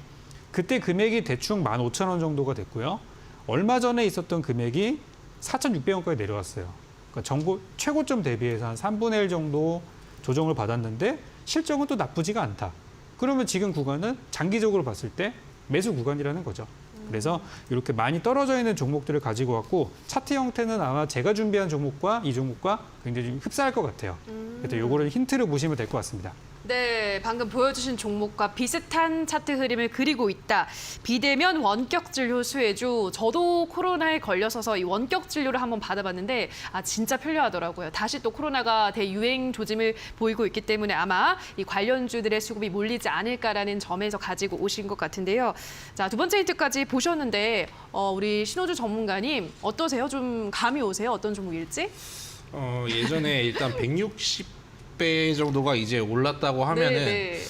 그때 금액이 대충 15,000원 정도가 됐고요. 얼마 전에 있었던 금액이 4,600원까지 내려왔어요. 그러니까 정고 최고점 대비해서 한 3분의 1 정도 조정을 받았는데 실적은 또 나쁘지가 않다. 그러면 지금 구간은 장기적으로 봤을 때 매수 구간이라는 거죠. 그래서 이렇게 많이 떨어져 있는 종목들을 가지고 왔고 차트 형태는 아마 제가 준비한 종목과 이 종목과 굉장히 좀 흡사할 것 같아요. 그래서 요거를 힌트를 보시면 될 것 같습니다. 네, 방금 보여주신 종목과 비슷한 차트 흐름을 그리고 있다. 비대면 원격 진료 수혜주. 저도 코로나에 걸려서서 이 원격 진료를 한번 받아봤는데 진짜 편리하더라고요. 다시 또 코로나가 대유행 조짐을 보이고 있기 때문에 아마 이 관련주들의 수급이 몰리지 않을까라는 점에서 가지고 오신 것 같은데요. 자, 두 번째 힌트까지 보셨는데 우리 신호주 전문가님 어떠세요? 좀 감이 오세요? 어떤 종목일지? 예전에 일단 160배 정도가 이제 올랐다고 하면은 네.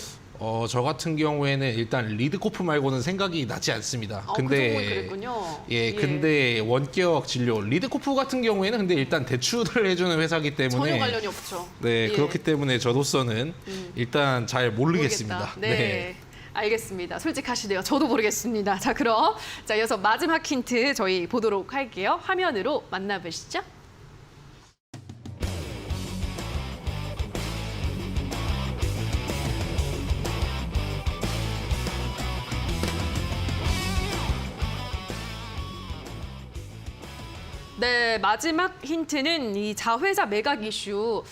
저 같은 경우에는 일단 리드코프 말고는 생각이 나지 않습니다. 그 종목이 그랬군요. 근데 원격 진료 리드코프 같은 경우에는 근데 일단 대출을 해주는 회사기 때문에 전혀 관련이 없죠. 네, 예. 그렇기 때문에 저로서는 일단 잘 모르겠습니다. 모르겠다. 네. 알겠습니다. 솔직하시네요. 저도 모르겠습니다. 자, 그럼 이어서 마지막 힌트 저희 보도록 할게요. 화면으로 만나보시죠. 네, 마지막 힌트는 이 자회사 매각 이슈,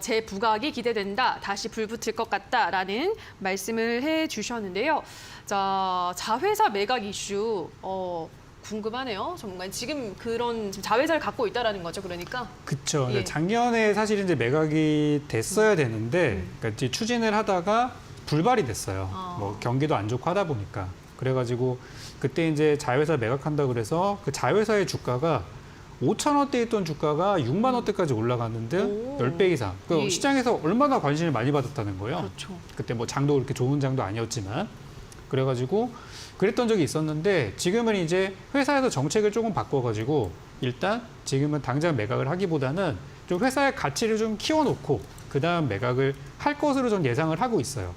재부각이 기대된다, 다시 불붙을 것 같다라는 말씀을 해주셨는데요. 자, 자회사 매각 이슈, 궁금하네요, 전문가님. 지금 그런 자회사를 갖고 있다라는 거죠, 그러니까? 그렇죠. 예. 작년에 사실 이제 매각이 됐어야 되는데 그러니까 이제 추진을 하다가 불발이 됐어요. 뭐 경기도 안 좋고 하다 보니까. 그래가지고 그때 이제 자회사 매각한다 그래서 그 자회사의 주가가 5,000원대 있던 주가가 6만 원대까지 올라갔는데 오. 10배 이상. 그 예. 시장에서 얼마나 관심을 많이 받았다는 거예요. 그렇죠. 그때 뭐 장도 그렇게 좋은 장도 아니었지만 그래가지고 그랬던 적이 있었는데 지금은 이제 회사에서 정책을 조금 바꿔가지고 일단 지금은 당장 매각을 하기보다는 좀 회사의 가치를 좀 키워놓고 그 다음 매각을 할 것으로 좀 예상을 하고 있어요.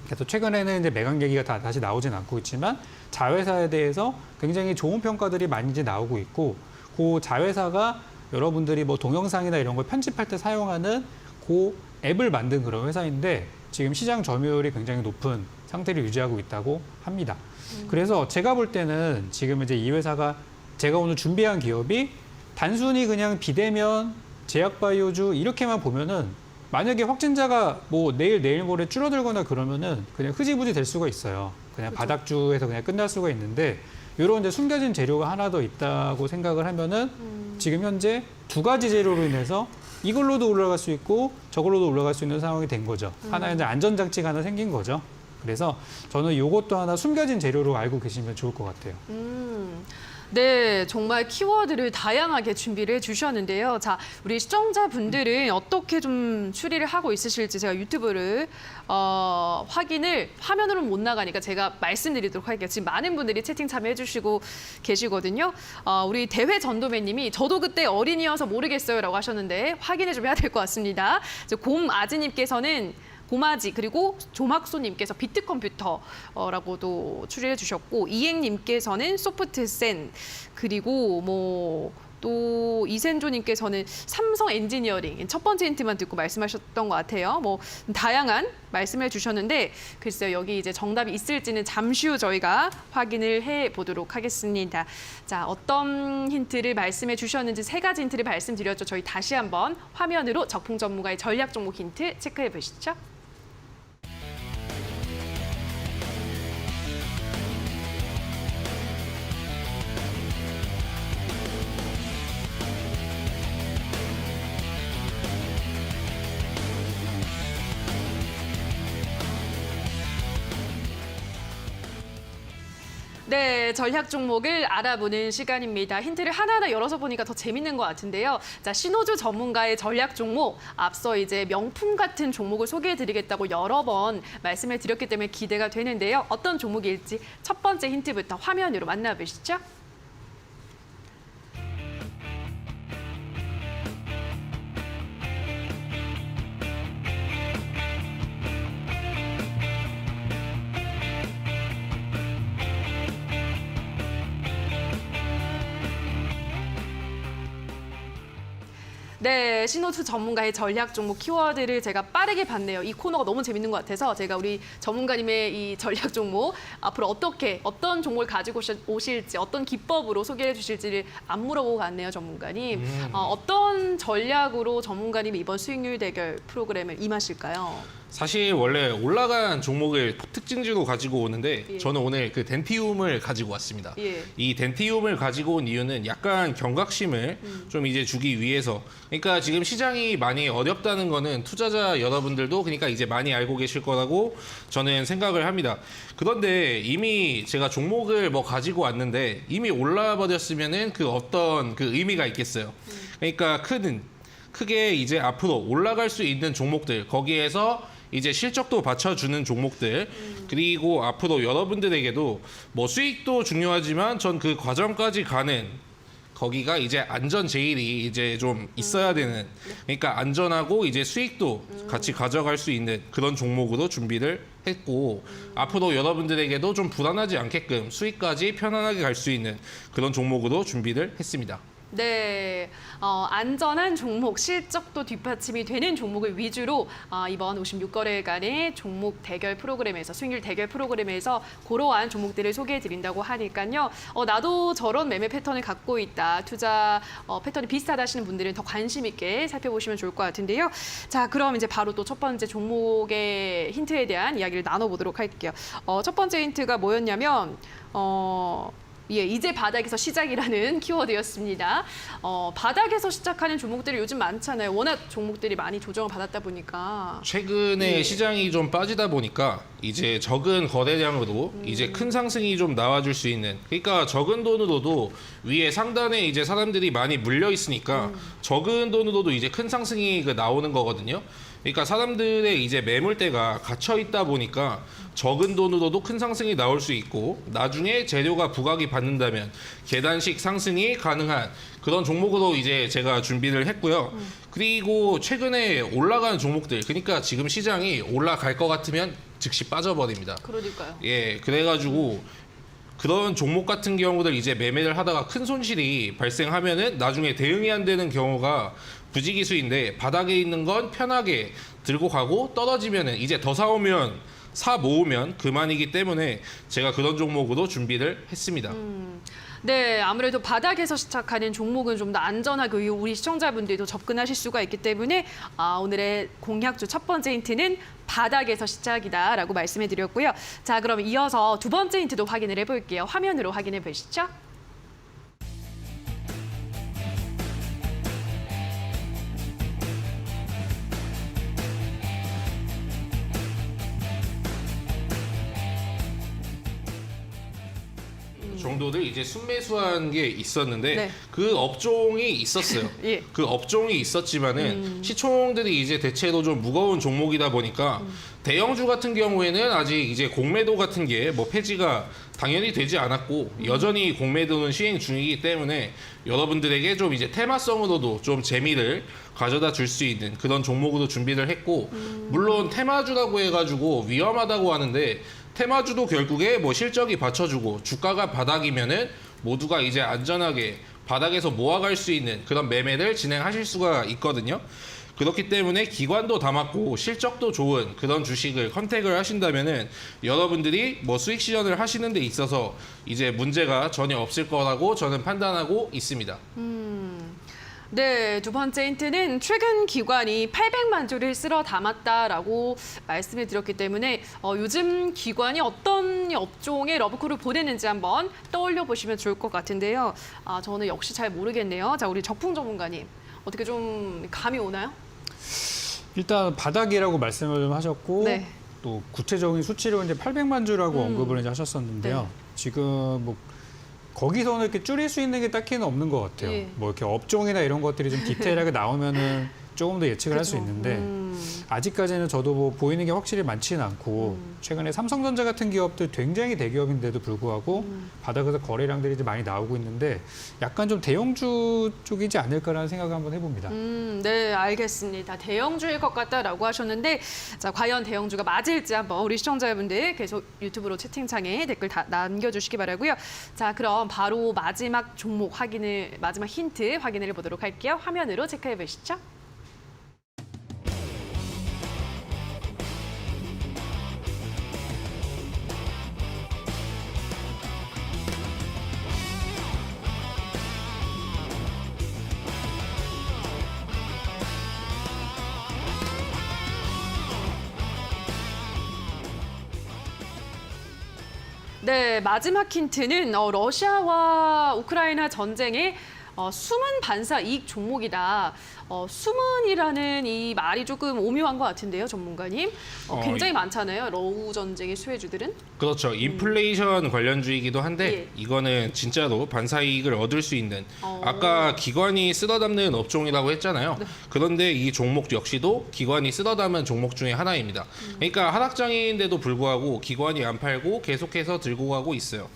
그래서 최근에는 이제 매각 얘기가 다시 나오진 않고 있지만 자회사에 대해서 굉장히 좋은 평가들이 많이 이제 나오고 있고 그 자회사가 여러분들이 뭐 동영상이나 이런 걸 편집할 때 사용하는 그 앱을 만든 그런 회사인데 지금 시장 점유율이 굉장히 높은 상태를 유지하고 있다고 합니다. 그래서 제가 볼 때는 지금 이제 이 회사가 제가 오늘 준비한 기업이 단순히 그냥 비대면 제약바이오주 이렇게만 보면은 만약에 확진자가 뭐 내일 모레 줄어들거나 그러면은 그냥 흐지부지 될 수가 있어요. 그냥 그렇죠. 바닥주에서 그냥 끝날 수가 있는데 이런 이제 숨겨진 재료가 하나 더 있다고 생각을 하면은 지금 현재 두 가지 재료로 인해서 이걸로도 올라갈 수 있고 저걸로도 올라갈 수 있는 상황이 된 거죠. 하나의 이제 안전장치가 하나 생긴 거죠. 그래서 저는 이것도 하나 숨겨진 재료로 알고 계시면 좋을 것 같아요. 네, 정말 키워드를 다양하게 준비를 해주셨는데요. 자, 우리 시청자분들은 어떻게 좀 추리를 하고 있으실지 제가 유튜브를 확인을 화면으로는 못 나가니까 제가 말씀드리도록 할게요. 지금 많은 분들이 채팅 참여해주시고 계시거든요. 우리 대회 전도매님이 저도 그때 어린이여서 모르겠어요라고 하셨는데 확인을 좀 해야 될 것 같습니다. 곰아지님께서는 고마지 그리고 조막소님께서 비트컴퓨터라고도 추리해 주셨고 이행님께서는 소프트센 그리고 뭐 또 이센조님께서는 삼성 엔지니어링 첫 번째 힌트만 듣고 말씀하셨던 것 같아요. 뭐 다양한 말씀해 주셨는데 글쎄요 여기 이제 정답이 있을지는 잠시 후 저희가 확인을 해 보도록 하겠습니다. 자 어떤 힌트를 말씀해 주셨는지 세 가지 힌트를 말씀드렸죠. 저희 다시 한번 화면으로 적풍 전문가의 전략 종목 힌트 체크해 보시죠. 네, 전략 종목을 알아보는 시간입니다. 힌트를 하나하나 열어서 보니까 더 재밌는 것 같은데요. 자, 신호주 전문가의 전략 종목, 앞서 이제 명품 같은 종목을 소개해드리겠다고 여러 번 말씀을 드렸기 때문에 기대가 되는데요. 어떤 종목일지 첫 번째 힌트부터 화면으로 만나보시죠. 네, 신호수 전문가의 전략 종목 키워드를 제가 빠르게 봤네요. 이 코너가 너무 재밌는 것 같아서 제가 우리 전문가님의 이 전략 종목 앞으로 어떤 종목을 가지고 오실지 어떤 기법으로 소개해 주실지를 안 물어보고 갔네요, 전문가님. 어떤 전략으로 전문가님이 이번 수익률 대결 프로그램을 임하실까요? 사실 원래 올라간 종목을 특징주로 가지고 오는데 예. 저는 오늘 그 덴티움을 가지고 왔습니다. 예. 이 덴티움을 가지고 온 이유는 약간 경각심을 좀 이제 주기 위해서. 그러니까 지금 시장이 많이 어렵다는 거는 투자자 여러분들도 그러니까 이제 많이 알고 계실 거라고 저는 생각을 합니다. 그런데 이미 제가 종목을 뭐 가지고 왔는데 이미 올라 버렸으면은 그 어떤 그 의미가 있겠어요. 그러니까 크게 이제 앞으로 올라갈 수 있는 종목들 거기에서 이제 실적도 받쳐주는 종목들 그리고 앞으로 여러분들에게도 뭐 수익도 중요하지만 전 그 과정까지 가는 거기가 이제 안전 제일이 이제 좀 있어야 되는 그러니까 안전하고 이제 수익도 같이 가져갈 수 있는 그런 종목으로 준비를 했고 앞으로 여러분들에게도 좀 불안하지 않게끔 수익까지 편안하게 갈 수 있는 그런 종목으로 준비를 했습니다. 네, 안전한 종목, 실적도 뒷받침이 되는 종목을 위주로 이번 56거래일간의 종목 대결 프로그램에서 수익률 대결 프로그램에서 그러한 종목들을 소개해드린다고 하니까요. 나도 저런 매매 패턴을 갖고 있다, 투자 패턴이 비슷하다 하시는 분들은 더 관심 있게 살펴보시면 좋을 것 같은데요. 자, 그럼 이제 바로 또 첫 번째 종목의 힌트에 대한 이야기를 나눠보도록 할게요. 첫 번째 힌트가 뭐였냐면 예, 이제 바닥에서 시작이라는 키워드였습니다. 바닥에서 시작하는 종목들이 요즘 많잖아요. 워낙 종목들이 많이 조정을 받았다 보니까. 최근에 예. 시장이 좀 빠지다 보니까 이제 적은 거래량으로 이제 큰 상승이 좀 나와줄 수 있는 그러니까 적은 돈으로도 위에 상단에 이제 사람들이 많이 물려 있으니까 적은 돈으로도 이제 큰 상승이 나오는 거거든요. 그러니까 사람들의 이제 매물대가 갇혀 있다 보니까 적은 돈으로도 큰 상승이 나올 수 있고 나중에 재료가 부각이 받는다면 계단식 상승이 가능한 그런 종목으로 이제 제가 준비를 했고요. 그리고 최근에 올라가는 종목들 그러니까 지금 시장이 올라갈 것 같으면 즉시 빠져버립니다. 그러니까요. 예, 그래가지고 그런 종목 같은 경우들 이제 매매를 하다가 큰 손실이 발생하면은 나중에 대응이 안 되는 경우가 부지기수인데 바닥에 있는 건 편하게 들고 가고 떨어지면은 이제 더 사오면 사 모으면 그만이기 때문에 제가 그런 종목으로 준비를 했습니다. 네, 아무래도 바닥에서 시작하는 종목은 좀 더 안전하게 우리 시청자분들도 접근하실 수가 있기 때문에 오늘의 공략주 첫 번째 힌트는 바닥에서 시작이다라고 말씀해 드렸고요. 자, 그럼 이어서 두 번째 힌트도 확인을 해볼게요. 화면으로 확인해 보시죠. 정도를 이제 순매수한 게 있었는데 네. 그 업종이 있었어요. 예. 그 업종이 있었지만은 시총들이 이제 대체로 좀 무거운 종목이다 보니까 대형주 같은 경우에는 아직 이제 공매도 같은 게 뭐 폐지가 당연히 되지 않았고 여전히 공매도는 시행 중이기 때문에 여러분들에게 좀 이제 테마성으로도 좀 재미를 가져다 줄 수 있는 그런 종목으로 준비를 했고 물론 테마주라고 해가지고 위험하다고 하는데 테마주도 결국에 뭐 실적이 받쳐주고 주가가 바닥이면은 모두가 이제 안전하게 바닥에서 모아갈 수 있는 그런 매매를 진행하실 수가 있거든요. 그렇기 때문에 기관도 담았고 실적도 좋은 그런 주식을 컨택을 하신다면은 여러분들이 뭐 수익 실현을 하시는 데 있어서 이제 문제가 전혀 없을 거라고 저는 판단하고 있습니다. 네, 두 번째 힌트는 최근 기관이 800만 주를 쓸어 담았다라고 말씀을 드렸기 때문에 요즘 기관이 어떤 업종에 러브콜을 보내는지 한번 떠올려 보시면 좋을 것 같은데요. 저는 역시 잘 모르겠네요. 자, 우리 적풍 전문가님 어떻게 좀 감이 오나요? 일단 바닥이라고 말씀을 좀 하셨고 네. 또 구체적인 수치로 이제 800만 주라고 언급을 이제 하셨었는데요. 네. 지금 뭐 거기서는 이렇게 줄일 수 있는 게 딱히는 없는 것 같아요. 예. 뭐 이렇게 업종이나 이런 것들이 좀 디테일하게 나오면은 조금 더 예측을 할 수 그죠. 있는데 아직까지는 저도 뭐 보이는 게 확실히 많지는 않고 최근에 삼성전자 같은 기업들 굉장히 대기업인데도 불구하고 바닥에서 거래량들이 이제 많이 나오고 있는데 약간 좀 대형주 쪽이지 않을까라는 생각을 한번 해봅니다. 네, 알겠습니다. 대형주일 것 같다라고 하셨는데 자, 과연 대형주가 맞을지 한번 우리 시청자분들 계속 유튜브로 채팅창에 댓글 다 남겨주시기 바라고요. 자, 그럼 바로 마지막 마지막 힌트 확인을 해보도록 할게요. 화면으로 체크해 보시죠. 네, 마지막 힌트는 러시아와 우크라이나 전쟁의 숨은 반사 이익 종목이다. 숨은이라는 이 말이 조금 오묘한 것 같은데요, 전문가님. 굉장히 많잖아요, 러우 전쟁의 수혜주들은. 그렇죠. 인플레이션 관련주이기도 한데 예. 이거는 진짜로 반사이익을 얻을 수 있는 아까 기관이 쓸어 담는 업종이라고 했잖아요. 그런데 이 종목 역시도 기관이 쓸어 담은 종목 중에 하나입니다. 그러니까 하락장인데도 불구하고 기관이 안 팔고 계속해서 들고 가고 있어요.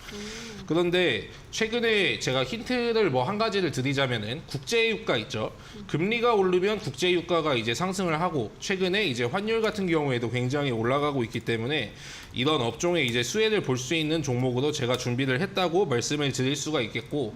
그런데 최근에 제가 힌트를 뭐 한 가지를 드리자면은 국제유가 있죠. 금리가 오르면 국제유가가 이제 상승을 하고 최근에 이제 환율 같은 경우에도 굉장히 올라가고 있기 때문에 이런 업종에 이제 수혜를 볼 수 있는 종목으로 제가 준비를 했다고 말씀을 드릴 수가 있겠고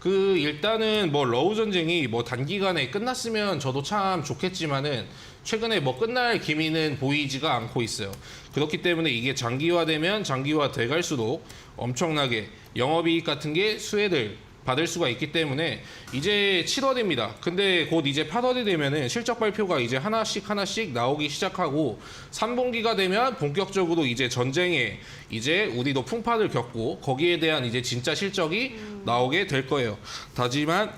일단은 뭐 러우 전쟁이 뭐 단기간에 끝났으면 저도 참 좋겠지만은 최근에 뭐 끝날 기미는 보이지가 않고 있어요. 그렇기 때문에 이게 장기화되면 장기화 돼갈수록 엄청나게 영업이익 같은 게 수혜를 받을 수가 있기 때문에 이제 7월입니다. 근데 곧 이제 8월이 되면은 실적 발표가 이제 하나씩 나오기 시작하고 3분기가 되면 본격적으로 이제 전쟁에 이제 우리도 풍파를 겪고 거기에 대한 이제 진짜 실적이 나오게 될 거예요. 하지만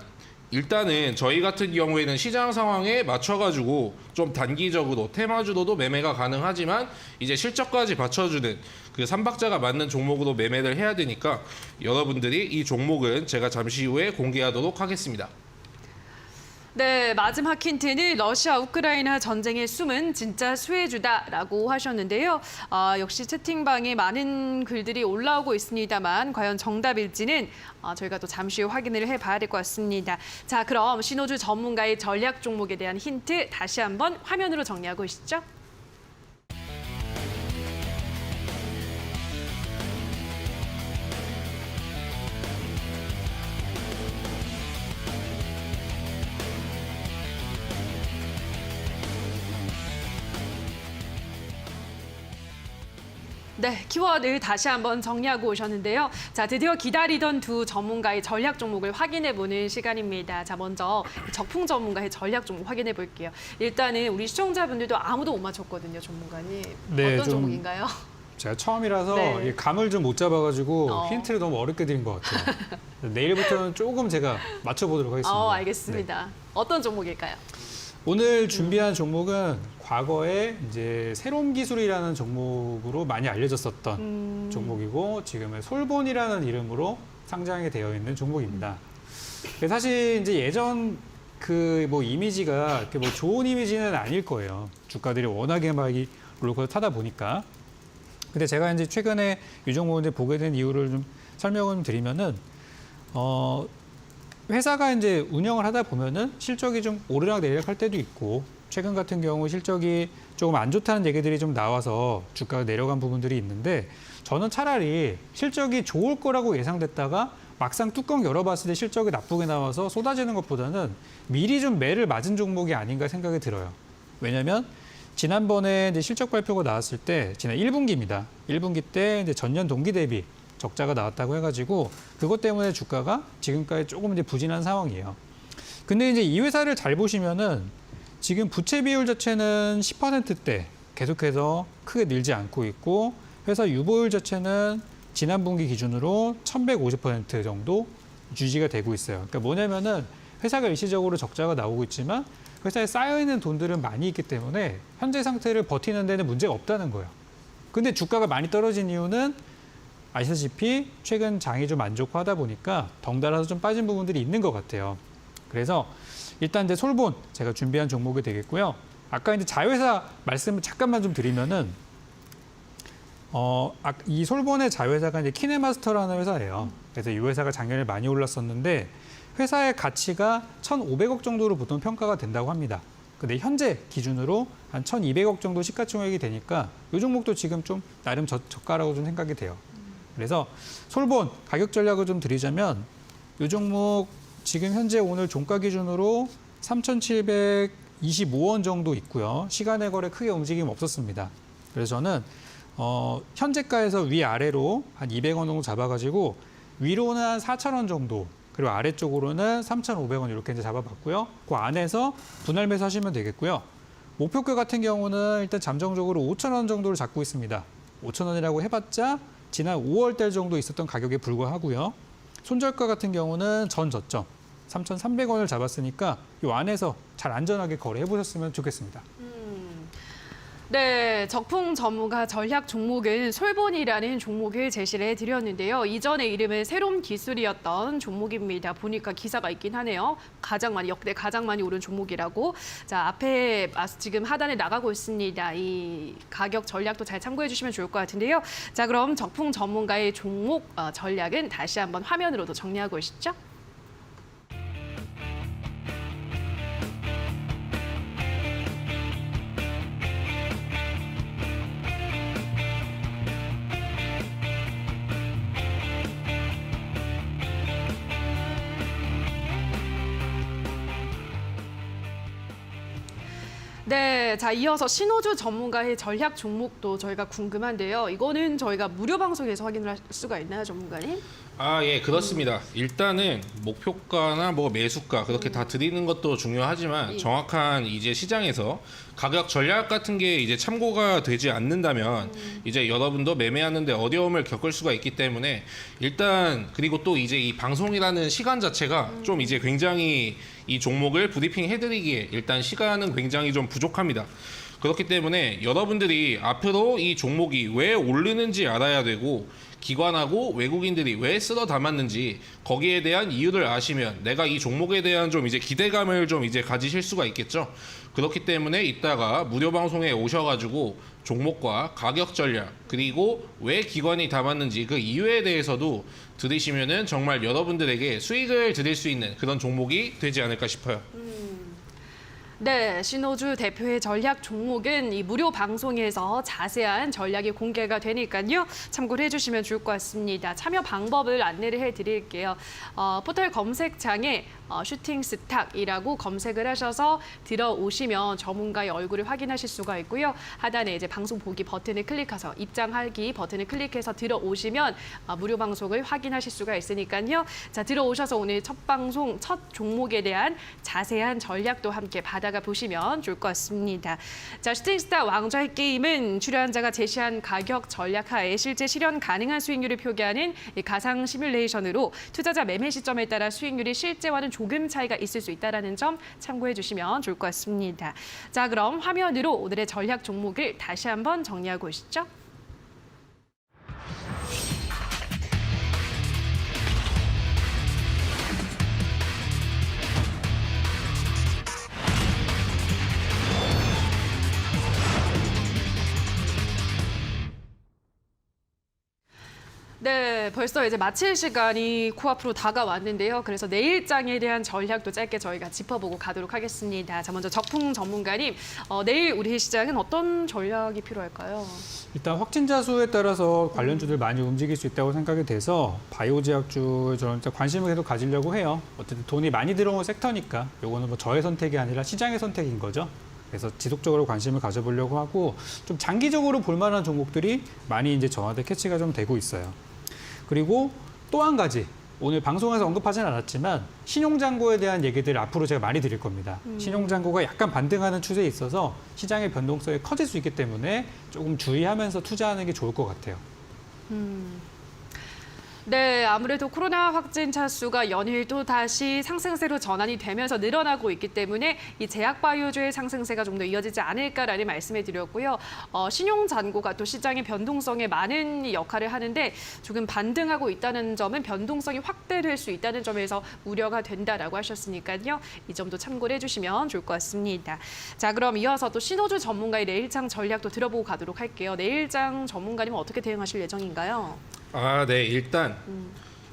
일단은 저희 같은 경우에는 시장 상황에 맞춰가지고 좀 단기적으로 테마주로도 매매가 가능하지만 이제 실적까지 받쳐주는 그 3박자가 맞는 종목으로 매매를 해야 되니까 여러분들이 이 종목은 제가 잠시 후에 공개하도록 하겠습니다. 네, 마지막 힌트는 러시아 우크라이나 전쟁의 숨은 진짜 수혜주다라고 하셨는데요. 역시 채팅방에 많은 글들이 올라오고 있습니다만 과연 정답일지는 저희가 또 잠시 후 확인을 해봐야 될 것 같습니다. 자, 그럼 신호주 전문가의 전략 종목에 대한 힌트 다시 한번 화면으로 정리하고 오시죠. 네, 키워드 다시 한번 정리하고 오셨는데요. 자, 드디어 기다리던 두 전문가의 전략 종목을 확인해보는 시간입니다. 자, 먼저 적풍 전문가의 전략 종목 확인해 볼게요. 일단은 우리 시청자분들도 아무도 못 맞췄거든요, 전문가님. 네, 어떤 좀 종목인가요? 제가 처음이라서 네. 이 감을 좀 못 잡아가지고 어. 힌트를 너무 어렵게 드린 것 같아요. 내일부터는 조금 제가 맞춰보도록 하겠습니다. 알겠습니다. 네. 어떤 종목일까요? 오늘 준비한 종목은 과거에 이제 새로운 기술이라는 종목으로 많이 알려졌었던 종목이고 지금은 솔본이라는 이름으로 상장이 되어 있는 종목입니다. 사실 이제 예전 그 뭐 이미지가 이렇게 뭐 좋은 이미지는 아닐 거예요. 주가들이 워낙에 막 이 롤러코스터 타다 보니까. 근데 제가 이제 최근에 이 종목을 보게 된 이유를 좀 설명을 드리면은 회사가 이제 운영을 하다 보면은 실적이 좀 오르락 내리락 할 때도 있고 최근 같은 경우 실적이 조금 안 좋다는 얘기들이 좀 나와서 주가가 내려간 부분들이 있는데 저는 차라리 실적이 좋을 거라고 예상됐다가 막상 뚜껑 열어봤을 때 실적이 나쁘게 나와서 쏟아지는 것보다는 미리 좀 매를 맞은 종목이 아닌가 생각이 들어요. 왜냐하면 지난번에 이제 실적 발표가 나왔을 때 지난 1분기입니다. 1분기 때 이제 전년 동기 대비 적자가 나왔다고 해가지고 그것 때문에 주가가 지금까지 조금 이제 부진한 상황이에요. 근데 이제 이 회사를 잘 보시면은 지금 부채 비율 자체는 10%대 계속해서 크게 늘지 않고 있고 회사 유보율 자체는 지난 분기 기준으로 1150% 정도 유지가 되고 있어요. 그러니까 뭐냐면은 회사가 일시적으로 적자가 나오고 있지만 회사에 쌓여있는 돈들은 많이 있기 때문에 현재 상태를 버티는 데는 문제가 없다는 거예요. 근데 주가가 많이 떨어진 이유는 아시다시피 최근 장이 좀 안 좋고 하다 보니까 덩달아서 좀 빠진 부분들이 있는 것 같아요. 그래서 일단 이제 솔본 제가 준비한 종목이 되겠고요. 아까 이제 자회사 말씀을 잠깐만 좀 드리면은 이 솔본의 자회사가 이제 키네마스터라는 회사예요. 그래서 이 회사가 작년에 많이 올랐었는데 회사의 가치가 1,500억 정도로 보통 평가가 된다고 합니다. 근데 현재 기준으로 한 1,200억 정도 시가총액이 되니까 이 종목도 지금 좀 나름 저가라고 좀 생각이 돼요. 그래서 솔본 가격 전략을 좀 드리자면 이 종목 지금 현재 오늘 종가 기준으로 3,725원 정도 있고요. 시간의 거래 크게 움직임 없었습니다. 그래서 저는 현재가에서 위아래로 한 200원 정도 잡아가지고 위로는 한 4,000원 정도 그리고 아래쪽으로는 3,500원 이렇게 이제 잡아봤고요. 그 안에서 분할 매수하시면 되겠고요. 목표가 같은 경우는 일단 잠정적으로 5,000원 정도를 잡고 있습니다. 5,000원이라고 해봤자 지난 5월 달 정도 있었던 가격에 불과하고요. 손절가 같은 경우는 전 저점 3,300원을 잡았으니까 이 안에서 잘 안전하게 거래해 보셨으면 좋겠습니다. 네, 적풍 전문가 전략 종목은 솔본이라는 종목을 제시를 해드렸는데요. 이전의 이름은 새로운 기술이었던 종목입니다. 보니까 기사가 있긴 하네요. 역대 가장 많이 오른 종목이라고. 자, 앞에 지금 하단에 나가고 있습니다. 이 가격 전략도 잘 참고해 주시면 좋을 것 같은데요. 자, 그럼 적풍 전문가의 종목 전략은 다시 한번 화면으로도 정리하고 오시죠. 네, 자 이어서 신호주 전문가의 전략 종목도 저희가 궁금한데요. 이거는 저희가 무료 방송에서 확인을 할 수가 있나요, 전문가님? 예, 그렇습니다. 일단은 목표가나 뭐 매수가 그렇게 다 드리는 것도 중요하지만 예. 정확한 이제 시장에서 가격 전략 같은 게 이제 참고가 되지 않는다면 이제 여러분도 매매하는데 어려움을 겪을 수가 있기 때문에 일단 그리고 또 이제 이 방송이라는 시간 자체가 좀 이제 굉장히 이 종목을 브리핑 해드리기에 일단 시간은 굉장히 좀 부족합니다. 그렇기 때문에 여러분들이 앞으로 이 종목이 왜 오르는지 알아야 되고 기관하고 외국인들이 왜 쓸어 담았는지 거기에 대한 이유를 아시면 내가 이 종목에 대한 좀 이제 기대감을 좀 이제 가지실 수가 있겠죠. 그렇기 때문에 이따가 무료 방송에 오셔가지고 종목과 가격 전략 그리고 왜 기관이 담았는지 그 이유에 대해서도 들으시면은 정말 여러분들에게 수익을 드릴 수 있는 그런 종목이 되지 않을까 싶어요. 네, 신호주 대표의 전략 종목은 이 무료 방송에서 자세한 전략이 공개가 되니까요. 참고를 해주시면 좋을 것 같습니다. 참여 방법을 안내를 해드릴게요. 포털 검색창에 슈팅스탁이라고 검색을 하셔서 들어오시면 전문가의 얼굴을 확인하실 수가 있고요. 하단에 이제 방송 보기 버튼을 클릭해서 입장하기 버튼을 클릭해서 들어오시면 무료 방송을 확인하실 수가 있으니까요. 자, 들어오셔서 오늘 첫 방송, 첫 종목에 대한 자세한 전략도 함께 받아가 보시면 좋을 것 같습니다. 자, 슈팅스타 왕좌의 게임은 출연자가 제시한 가격 전략 하에 실제 실현 가능한 수익률을 표기하는 이 가상 시뮬레이션으로 투자자 매매 시점에 따라 수익률이 실제와는 조금 차이가 있을 수 있다는 점 참고해 주시면 좋을 것 같습니다. 자, 그럼 화면으로 오늘의 전략 종목을 다시 한번 정리하고 오시죠. 네, 벌써 이제 마칠 시간이 코앞으로 다가왔는데요. 그래서 내일장에 대한 전략도 짧게 저희가 짚어보고 가도록 하겠습니다. 자, 먼저 적풍 전문가님, 내일 우리 시장은 어떤 전략이 필요할까요? 일단 확진자 수에 따라서 관련주들 많이 움직일 수 있다고 생각이 돼서 바이오 제약주에 저는 관심을 계속 가지려고 해요. 어쨌든 돈이 많이 들어온 섹터니까 요거는 뭐 저의 선택이 아니라 시장의 선택인 거죠. 그래서 지속적으로 관심을 가져보려고 하고 좀 장기적으로 볼 만한 종목들이 많이 이제 저한테 캐치가 좀 되고 있어요. 그리고 또 한 가지, 오늘 방송에서 언급하진 않았지만 신용잔고에 대한 얘기들 앞으로 제가 많이 드릴 겁니다. 신용잔고가 약간 반등하는 추세에 있어서 시장의 변동성이 커질 수 있기 때문에 조금 주의하면서 투자하는 게 좋을 것 같아요. 네, 아무래도 코로나 확진자 수가 연일 또 다시 상승세로 전환이 되면서 늘어나고 있기 때문에 이 제약바이오주의 상승세가 좀 더 이어지지 않을까라는 말씀을 드렸고요. 신용잔고가 또 시장의 변동성에 많은 역할을 하는데 조금 반등하고 있다는 점은 변동성이 확대될 수 있다는 점에서 우려가 된다라고 하셨으니까요. 이 점도 참고를 해주시면 좋을 것 같습니다. 자, 그럼 이어서 또 신호주 전문가의 내일장 전략도 들어보고 가도록 할게요. 내일장 전문가님은 어떻게 대응하실 예정인가요? 네,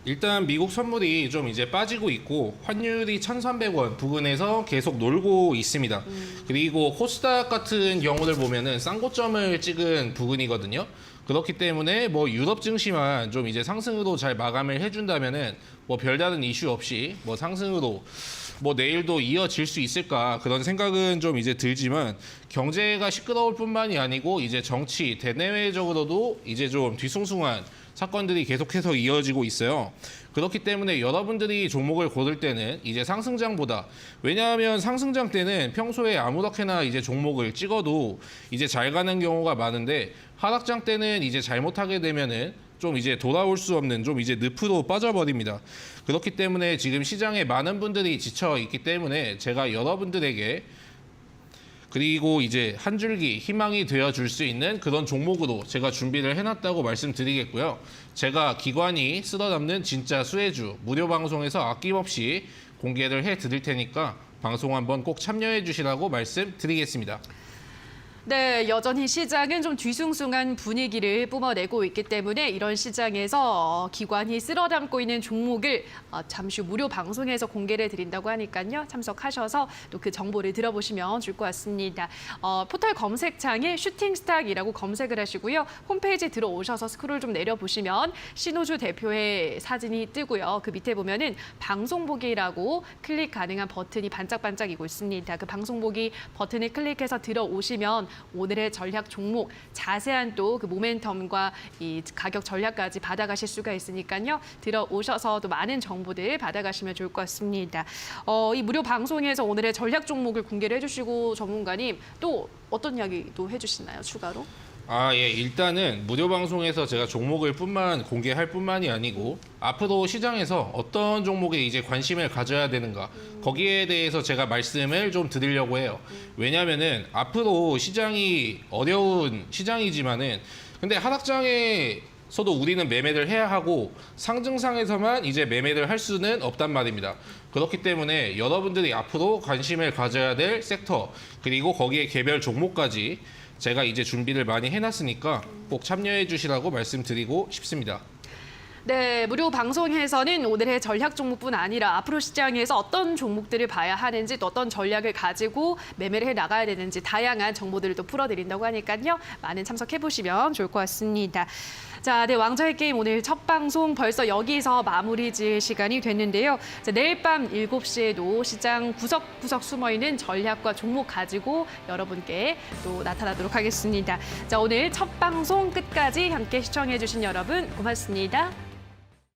일단 미국 선물이 좀 이제 빠지고 있고 환율이 1,300원 부근에서 계속 놀고 있습니다. 그리고 코스닥 같은 경우를 보면은 쌍고점을 찍은 부근이거든요. 그렇기 때문에 뭐 유럽 증시만 좀 이제 상승으로 잘 마감을 해준다면은 뭐 별다른 이슈 없이 뭐 상승으로 뭐 내일도 이어질 수 있을까 그런 생각은 좀 이제 들지만 경제가 시끄러울 뿐만이 아니고 이제 정치 대내외적으로도 이제 좀 뒤숭숭한 사건들이 계속해서 이어지고 있어요. 그렇기 때문에 여러분들이 종목을 고를 때는 이제 상승장보다, 왜냐하면 상승장 때는 평소에 아무렇게나 이제 종목을 찍어도 이제 잘 가는 경우가 많은데 하락장 때는 이제 잘못하게 되면은 좀 이제 돌아올 수 없는 좀 이제 늪으로 빠져버립니다. 그렇기 때문에 지금 시장에 많은 분들이 지쳐 있기 때문에 제가 여러분들에게 그리고 이제 한 줄기 희망이 되어줄 수 있는 그런 종목으로 제가 준비를 해놨다고 말씀드리겠고요. 제가 기관이 쓸어담는 진짜 수혜주 무료 방송에서 아낌없이 공개를 해드릴 테니까 방송 한번 꼭 참여해 주시라고 말씀드리겠습니다. 네, 여전히 시장은 좀 뒤숭숭한 분위기를 뿜어내고 있기 때문에 이런 시장에서 기관이 쓸어담고 있는 종목을 잠시 후 무료 방송에서 공개를 드린다고 하니까요. 참석하셔서 또 그 정보를 들어보시면 좋을 것 같습니다. 포털 검색창에 슈팅스탁이라고 검색을 하시고요. 홈페이지 들어오셔서 스크롤 좀 내려보시면 신호주 대표의 사진이 뜨고요. 그 밑에 보면은 방송 보기라고 클릭 가능한 버튼이 반짝반짝이고 있습니다. 그 방송 보기 버튼을 클릭해서 들어오시면 오늘의 전략 종목 자세한 또 그 모멘텀과 이 가격 전략까지 받아가실 수가 있으니까요. 들어오셔서 또 많은 정보들 받아가시면 좋을 것 같습니다. 이 무료 방송에서 오늘의 전략 종목을 공개를 해주시고 전문가님 또 어떤 이야기도 해주시나요? 추가로? 예. 일단은 무료 방송에서 제가 종목을 공개할 뿐만이 아니고 앞으로 시장에서 어떤 종목에 이제 관심을 가져야 되는가 거기에 대해서 제가 말씀을 좀 드리려고 해요. 왜냐면은 앞으로 시장이 어려운 시장이지만은 근데 하락장에서도 우리는 매매를 해야 하고 상승상에서만 이제 매매를 할 수는 없단 말입니다. 그렇기 때문에 여러분들이 앞으로 관심을 가져야 될 섹터 그리고 거기에 개별 종목까지 제가 이제 준비를 많이 해놨으니까 꼭 참여해 주시라고 말씀드리고 싶습니다. 네, 무료 방송에서는 오늘의 전략 종목뿐 아니라 앞으로 시장에서 어떤 종목들을 봐야 하는지 또 어떤 전략을 가지고 매매를 해 나가야 되는지 다양한 정보들을 또 풀어드린다고 하니까요. 많은 참석해보시면 좋을 것 같습니다. 자, 네, 왕좌의 게임 오늘 첫 방송 벌써 여기서 마무리 지을 시간이 됐는데요. 자, 내일 밤 7시에도 시장 구석구석 숨어있는 전략과 종목 가지고 여러분께 또 나타나도록 하겠습니다. 자, 오늘 첫 방송 끝까지 함께 시청해주신 여러분 고맙습니다.